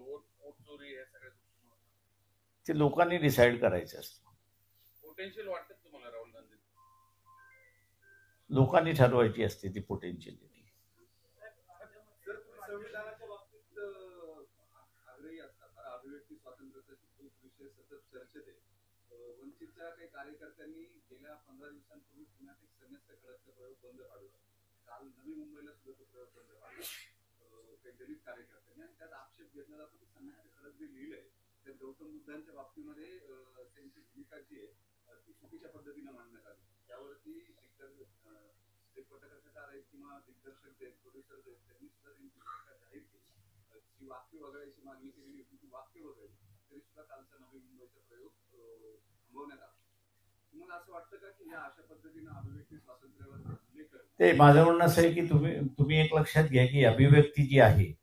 वोट चोरी हे सगळ्या गोष्टी ते लोकांनी डिसाईड करायचं असतं. पोटेन्शियल वाटतं तुम्हाला राहुल गांधी? लोकांनी ठरवायची असते ती पोटेन्शियल. संविधानाच्या बाबतीत आग्रही असतात. अभिव्यक्ती स्वातंत्र्याचा विषय सतत चर्चेत आहे. वंचितच्या काही कार्यकर्त्यांनी गेल्या 15 दिवसांपूर्वी पुण्यात एक संन्यस्त खडकचा प्रयोग बंद पाडला. काल नवी मुंबईला सुद्धा तो प्रयोग बंद पाडला काही दलित कार्यकर्त्यांनी. आणि त्यात आक्षेप घेतला जातो की संन्यस्त खडक जे लिहिलंय त्या गौतम बुद्धांच्या बाबतीमध्ये त्यांची भूमिका जी आहे ती चुकीच्या पद्धतीने मांडण्यात आली. त्यावरती जे पटकथाकार आहेत किंवा दिग्दर्शक आहेत प्रोड्युसर आहेत त्यांनी सुद्धा त्यांची भूमिका जाहीर केली. जी वाक्य वगळायची मागणी केलेली होती ती वाक्य वगळली तरी सुद्धा कालचा नवी मुंबईचा प्रयोग थांबवण्यात आला. तुम्हाला असं वाटतं का की या अशा पद्धतीनं अभिव्यक्ती स्वातंत्र्यावर हल्ले करणं? ते माझं म्हणणं असं आहे की तुम्ही एक लक्षात घ्या की अभिव्यक्ती जी आहे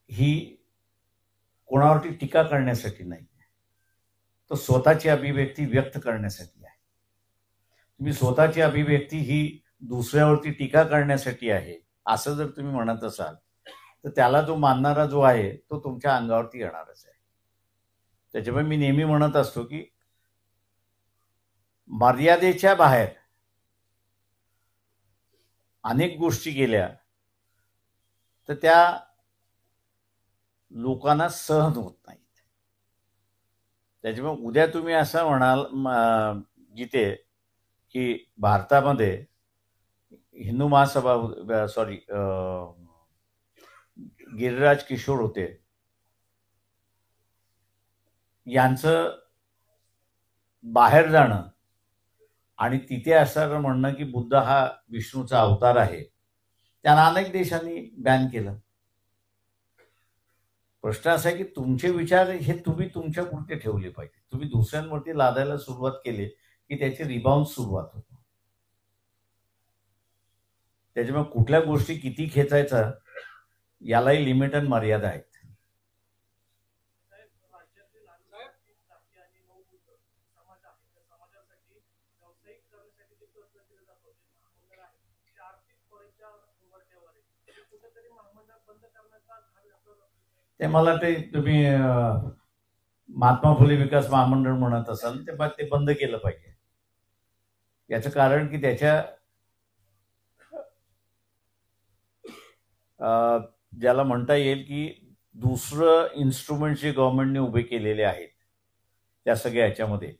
ही कोणावरती टीका करण्यासाठी नाही, तो स्वतःची अभिव्यक्ती व्यक्त करण्यासाठी आहे. तुम्ही स्वतःची अभिव्यक्ती ही दुसऱ्यावरती टीका करण्यासाठी आहे असं जर तुम्ही म्हणत असाल तर त्याला जो मानणारा जो आहे तो तुमच्या अंगावरती येणारच आहे. त्याच्यामुळे मी नेहमी म्हणत असतो की मर्यादेच्या बाहेर अनेक गोष्टी केल्या तर त्या लोकांना सहन होत नाहीत. त्याच्यामुळे उद्या तुम्ही असं म्हणाल जिथे की भारतामध्ये हिंदू महासभा गिरिराज किशोर होते, यांचं बाहेर जाणं आणि तिथे असं म्हणणं की बुद्ध हा विष्णूचा अवतार आहे, त्यांना अनेक देशांनी बॅन केलं. प्रश्न असा आहे की तुमचे विचार हे तुम्ही तुमच्या पुरते ठेवले पाहिजे. तुम्ही दुसऱ्यांवरती लादायला सुरुवात केली की त्याची रिबाउंड सुरुवात होते. त्याच्यामुळे कुठल्या गोष्टी किती खेचायचा यालाही लिमिट आणि मर्यादा आहेत. राज्यातील अनुसूचित जाती आणि नवबुद्ध समाज आहे, त्या समाजासाठी व्यावसायिक करण्यासाठी जे प्रयत्न केले जातात, जे महामंडळ आहे ते आर्थिक त्वरेच्या उंबरठ्यावर आहे. ते कुठेतरी महामंडळ बंद करण्याचा ते मला ते तुम्ही महात्मा फुले विकास महामंडळ म्हणत असाल ते बंद केलं पाहिजे. याचं कारण की त्याच्या ज्याला म्हणता येईल की दुसरं इन्स्ट्रुमेंट जे गव्हर्नमेंटने उभे केलेले आहेत त्या सगळ्या ह्याच्यामध्ये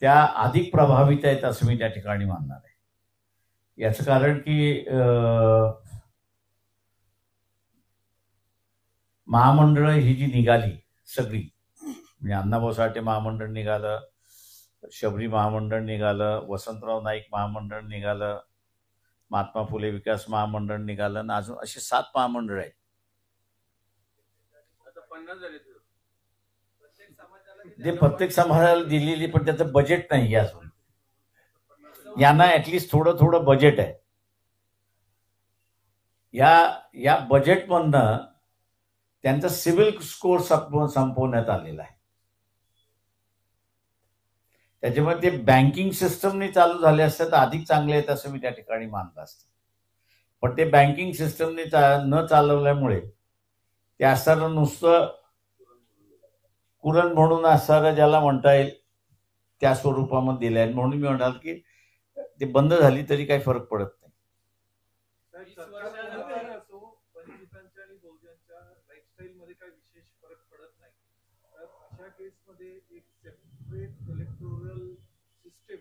त्या अधिक प्रभावित आहेत असं मी त्या ठिकाणी मानणार आहे. याचं कारण की महामंडळ ही जी निघाली सगळी, म्हणजे अण्णाभाऊ साठे महामंडळ निघालं, शबरी महामंडळ निघालं, वसंतराव नाईक महामंडळ निघालं, महात्मा फुले विकास महामंडळ निघालं आणि अजून असे 7 महामंडळ आहेत. आता 50 झाले. ते प्रत्येक समाजाला दिलेली, पण त्याचं बजेट नाही अजून. यांना ऍटलिस्ट थोडं बजेट आहे. या बजेटमधनं त्यांचा सिव्हिल स्कोर संपवण्यात आलेला आहे. त्याच्यामुळे ते बँकिंग सिस्टमने चालू झाले असते तर अधिक चांगले आहेत असं मी त्या ठिकाणी मानलं असतं. पण ते बँकिंग सिस्टमने न चालवल्यामुळे ते असणारं नुसतं कुरण म्हणून असणारं ज्याला म्हणता येईल त्या स्वरूपामध्ये दिलं आहे. म्हणून मी म्हणाल की ते बंद झाली तरी काही फरक पडत नाही. वंचितांच्या आणि बहुजनच्या लाईफस्टाईल मध्ये काही विशेष फरक पडत नाही. तर अशा केसमध्ये एक सेपरेट इलेक्टोरल सिस्टीम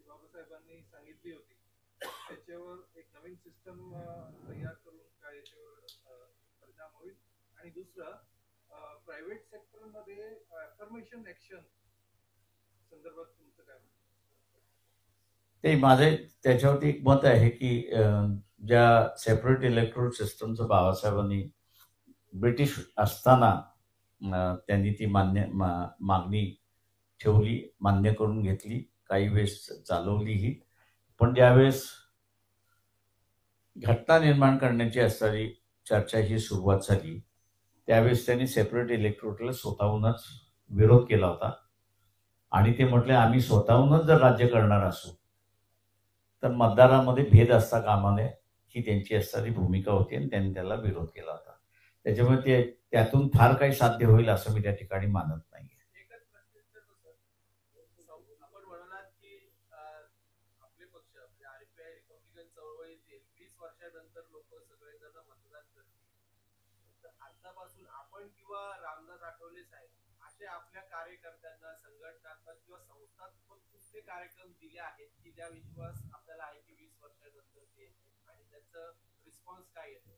बाबासाहेबांनी सांगितली होती, त्याच्यावर एक नवीन सिस्टम तयार करून काय याच्यावर परिणाम होईल. आणि दुसरं प्रायव्हेट सेक्टरमध्ये अफर्मेशन ऍक्शन संदर्भात तुमचं काय म्हणणं? ते माझे त्याच्यावरती एक मत आहे की ज्या सेपरेट इलेक्टोरल सिस्टमचं बाबासाहेबांनी ब्रिटिश असताना त्यांनी ती मागणी ठेवली, मान्य करून घेतली, काही वेळेस चालवलीही. पण ज्यावेळेस घटना निर्माण करण्याची असणारी चर्चा ही सुरुवात झाली त्यावेळेस त्यांनी सेपरेट इलेक्टोरलला स्वतःहूनच विरोध केला होता. आणि ते म्हटले आम्ही स्वतःहूनच जर राज्य करणार असू तर मतदारामध्ये भेद असता कामा नये ही त्यांची असणारी भूमिका होती आणि त्यांनी त्याला विरोध केला होता. त्याच्यामुळे ते त्यातून फार काही साध्य होईल असं मी त्या ठिकाणी मानत नाही. आपण म्हणालात की आपले पक्ष आरपीआय रिपब्लिकन चळवळीतील 20 वर्षानंतर लोक सगळेजण मतदान करतील. तर आतापासून आपण किंवा रामदास आठवले साहेब असे आपल्या कार्यकर्त्यांना संघटनात्मक किंवा संस्थात्मक कुठले कार्यक्रम दिले आहेत की ज्या विश्वास आपल्याला आहे की 20 वर्षानंतर ते येते आणि त्याचं रिस्पॉन्स काय येतो?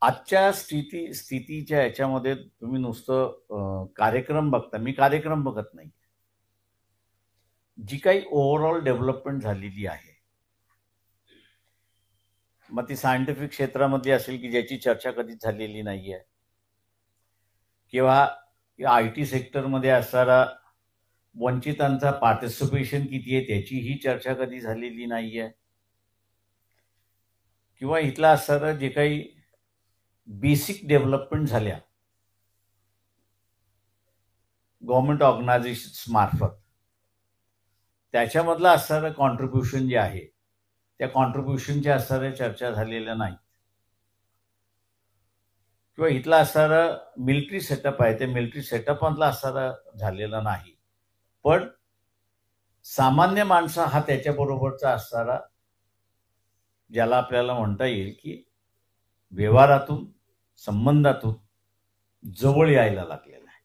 आजच्या स्थितीच्या याच्यामध्ये तुम्ही नुसतं कार्यक्रम बघता, मी कार्यक्रम बघत नाही. जी काही ओव्हरऑल डेव्हलपमेंट झालेली आहे, मग ती सायंटिफिक क्षेत्रामध्ये असेल की ज्याची चर्चा कधीच झालेली नाही आहे, किंवा IT सेक्टरमध्ये असणारा वंचितांचा पार्टिसिपेशन किती आहे त्याची ही चर्चा कधी झालेली नाही आहे, किंवा इथला असणारं जे काही बेसिक डेव्हलपमेंट झाल्या गव्हर्नमेंट ऑर्गनायझेशन्स मार्फत, त्याच्यामधलं असणारं कॉन्ट्रीब्युशन जे आहे त्या कॉन्ट्रीब्युशनच्या असणाऱ्या चर्चा झालेल्या नाही, किंवा इथला असणारा मिलिटरी सेटअप आहे ते मिलिटरी सेटअपमधला असणारा झालेला नाही. पण सामान्य माणसा हा त्याच्याबरोबरचा असणारा, ज्याला आपल्याला म्हणता येईल की व्यवहारातून संबंधातून जवळ यायला लागलेला आहे.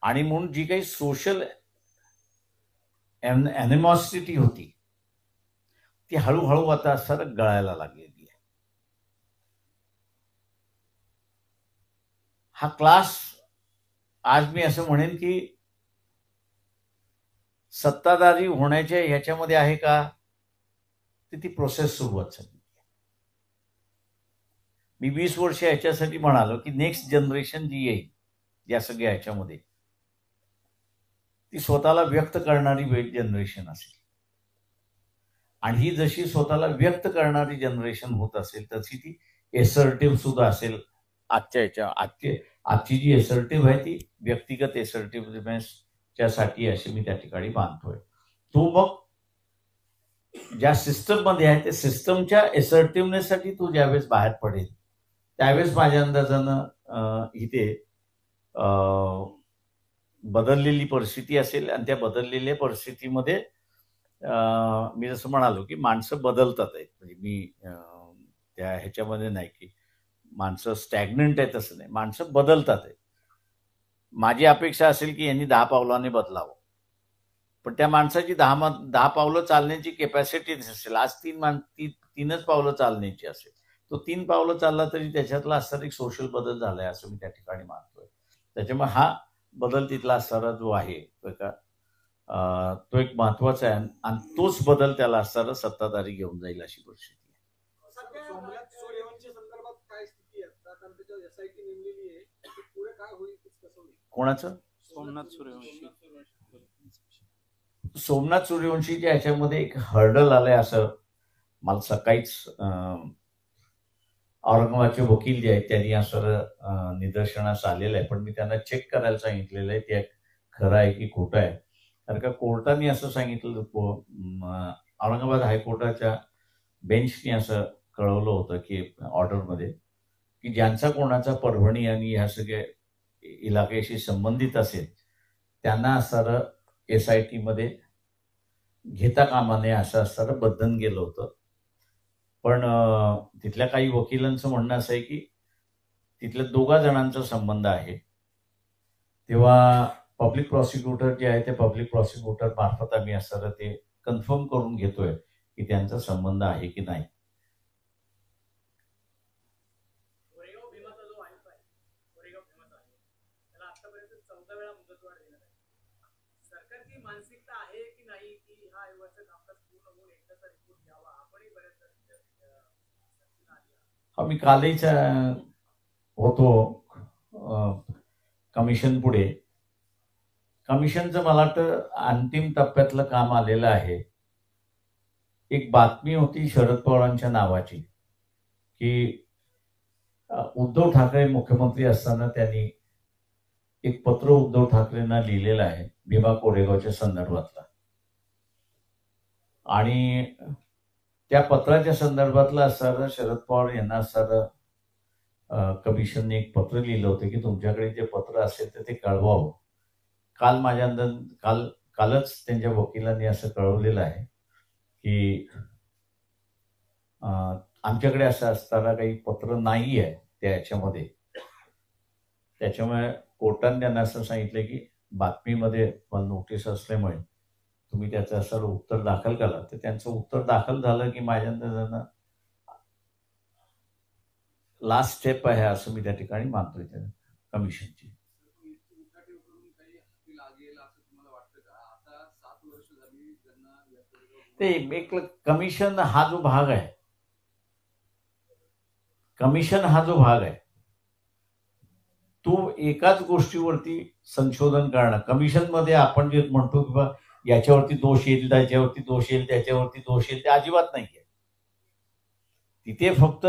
आणि म्हणून जी काही सोशल ॲनिमॉसिटी होती ती हळूहळू आता असं गळायला लागलेली आहे. हा क्लास आज मी असं म्हणेन की सत्ताधारी होण्याच्या ह्याच्यामध्ये आहे का, तर ती प्रोसेस सुरुवात झाली. मी 20 वर्ष ह्याच्यासाठी म्हणालो की नेक्स्ट जनरेशन जी येईल या सगळ्या ह्याच्यामध्ये ती स्वतःला व्यक्त करणारी जनरेशन असेल. आणि ही जशी स्वतःला व्यक्त करणारी जनरेशन होत असेल तशी ती एसर्टिव्ह सुद्धा असेल. आजची जी एसर्टिव्ह आहे ती व्यक्तिगत एसर्टिव्हनेसच्या साठी अशी मी त्या ठिकाणी मानतोय. तो मग ज्या सिस्टममध्ये आहे त्या सिस्टमच्या एसर्टिव्हनेससाठी तो ज्यावेळेस बाहेर पडेल त्यावेळेस माझ्या अंदाजानं इथे बदललेली परिस्थिती असेल. आणि त्या बदललेल्या परिस्थितीमध्ये मी जसं म्हणालो की माणसं बदलतात आहेत. म्हणजे मी त्या ह्याच्यामध्ये नाही की माणसं स्टॅग्नंट आहेत असं नाही, माणसं बदलतात आहेत. माझी अपेक्षा असेल की यांनी 10 पावलांनी बदलावं, पण त्या माणसाची 10 पावलं चालण्याची कॅपॅसिटी असेल. आज 3च पावलं चालण्याची असेल, तो 3 पावलं चालला तरी त्याच्यातला असणारा एक सोशल बदल झालाय असं मी त्या ठिकाणी मानतोय. त्याच्यामुळे हा बदल तिथला असणारा जो आहे तो एक महत्वाचा आहे. आणि तोच बदल त्याला असणारा सत्ताधारी घेऊन जाईल अशी परिस्थिती आहे. सोमनाथ सूर्यवंशी संदर्भात काय स्थिती आहे? कारण त्याच्यावर एसआयटी नेमलेली आहे, पुढे काय होईल कसं होईल? कोणाचं? सोमनाथ सूर्यवंशी. सोमनाथ सूर्यवंशीच्या ह्याच्यामध्ये एक हर्डल आलंय असं मला सकाळीच औरंगाबादचे वकील जे आहेत त्यांनी असं निदर्शनास आलेलं आहे. पण मी त्यांना चेक करायला सांगितलेलं आहे ते खरं आहे की खोटं आहे. कारण का कोर्टाने असं सांगितलं, औरंगाबाद हायकोर्टाच्या बेंचने असं कळवलं होतं की ऑर्डरमध्ये की ज्यांचा कोणाचा परभणी आणि ह्या सगळ्या इलाक्याशी संबंधित असेल त्यांना असणारं SIT मध्ये घेता कामा नये असं असणारं बंधन गेलं होतं. पण तिथल्या काही वकिलांचं म्हणणं असं आहे की तिथल्या 2 जणांचा संबंध आहे. तेव्हा पब्लिक प्रॉसिक्युटर जे आहे ते पब्लिक प्रॉसिक्युटर मार्फत आम्ही असणारं ते कन्फर्म करून घेतोय की त्यांचा संबंध आहे की नाही. कोरेगाव भीमाचा जो आयोग आहे, कोरेगाव भीमाचा आयोग, त्याला आतापर्यंत 14 वेळा मुदतवाढ देण्यात आली. सरकारची मानसिकता आहे की नाही की हा आयोगाचं कामकाज पूर्ण होऊन एकदाचा रिपोर्ट घ्यावा? आपणही बऱ्याचदा मी कालच होतो कमिशन पुढे. कमिशनचं मला वाटतं अंतिम टप्प्यातलं काम आलेलं आहे. एक बातमी होती शरद पवारांच्या नावाची की उद्धव ठाकरे मुख्यमंत्री असताना त्यांनी एक पत्र उद्धव ठाकरेंना लिहिलेलं आहे भीमा कोरेगावच्या संदर्भातला. आणि त्या पत्राच्या संदर्भातलं असणारं शरद पवार यांना असणारं कमिशनने एक पत्र लिहिलं होतं की तुमच्याकडे जे पत्र असेल तर ते कळवावं. काल माझ्या कालच त्यांच्या वकिलांनी असं कळवलेलं आहे की आमच्याकडे असं असताना काही पत्र नाही आहे त्या ह्याच्यामध्ये. त्याच्यामुळे कोर्टाने त्यांना असं सांगितलं की बातमीमध्ये नोटीस असल्यामुळे तुम्ही त्याचं असं उत्तर दाखल करा. तर त्यांचं उत्तर दाखल झालं की माझ्या अंदाजानं लास्ट स्टेप आहे असं मी त्या ठिकाणी मानतोय त्या कमिशनची. ते एक कमिशन हा जो भाग आहे, कमिशन हा जो भाग आहे तो एकाच गोष्टीवरती संशोधन करणं. कमिशन मध्ये आपण जे म्हणतो किंवा याच्यावरती दोष येईल, त्याच्यावरती दोष येईल, त्याच्यावरती दोष येईल, ते अजिबात नाहीये. तिथे फक्त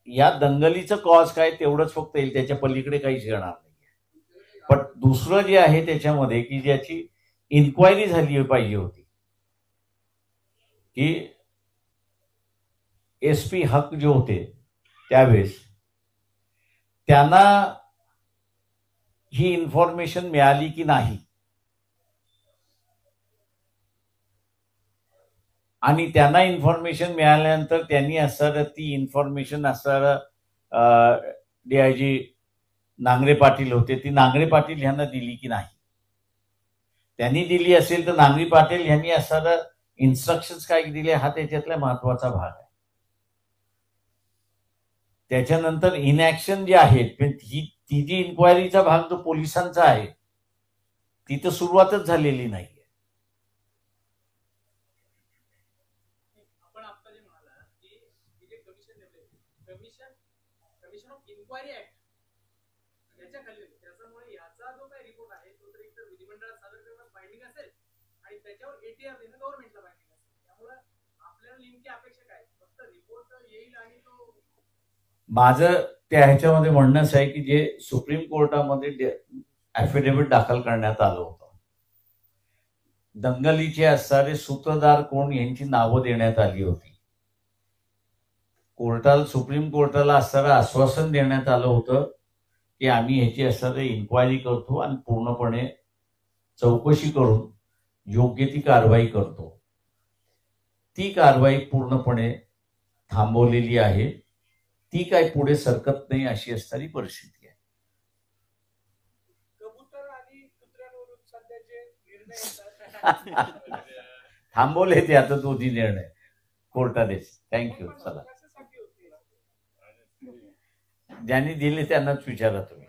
या दंगलीचं कॉज काय तेवढंच फक्त येईल, त्याच्या पलीकडे काहीच येणार नाही. पण दुसरं जे आहे त्याच्यामध्ये की ज्याची इन्क्वायरी झाली पाहिजे होती की SP हक जे होते त्यावेळेस त्यांना ही इन्फॉर्मेशन मिळाली की नाही, आणि त्यांना इन्फॉर्मेशन मिळाल्यानंतर त्यांनी असणारं ती इन्फॉर्मेशन असणारं DIG नांगरे पाटील होते, ती नांगरे पाटील ह्यांना दिली की नाही. त्यांनी दिली असेल तर नांगरे पाटील ह्यांनी असणारं इन्स्ट्रक्शन्स काय दिले हा त्याच्यातला महत्वाचा भाग आहे. त्याच्यानंतर इनॅक्शन जे आहेत ती जी इन्क्वायरीचा भाग जो पोलिसांचा आहे ती तर सुरुवातच झालेली नाही. आपण आता जे म्हणाला की हे जे कमिशन नेमले कमिशन ऑफ इन्क्वायरी ऍक्ट याच्या खाली होते, त्याच्यामुळे याचा जो काही रिपोर्ट आहे तो तर एकतर विधिमंडळात सादर करणं बाइंडिंग असेल आणि त्याच्यावर ATR देणं गव्हर्नमेंटला बाइंडिंग असेल. त्यामुळे आपल्याला नेमकी अपेक्षा काय, फक्त रिपोर्ट येईल आणि तो माझं त्या ह्याच्यामध्ये म्हणणं असं आहे की जे सुप्रीम कोर्टामध्ये ॲफिडेव्हिट दाखल करण्यात आलं होतं, दंगलीचे असणारे सूत्रधार कोण यांची नावं देण्यात आली होती. सुप्रीम कोर्टाला असणारं आश्वासन देण्यात आलं होतं की आम्ही ह्याची असणारे इन्क्वायरी करतो आणि पूर्णपणे चौकशी करून योग्य ती कारवाई करतो. ती कारवाई पूर्णपणे थांबवलेली आहे, ती काय पुढे सरकत नाही अशी असणारी परिस्थिती आहे. कबूतर आणि कुत्र्यांवरून सध्याचे निर्णय येतात थांबवले ते आता दोन्ही निर्णय कोर्टानेच. थँक्यू. चला, कशासाठी होते? ज्यांनी दिले त्यांनाच विचारा तुम्ही.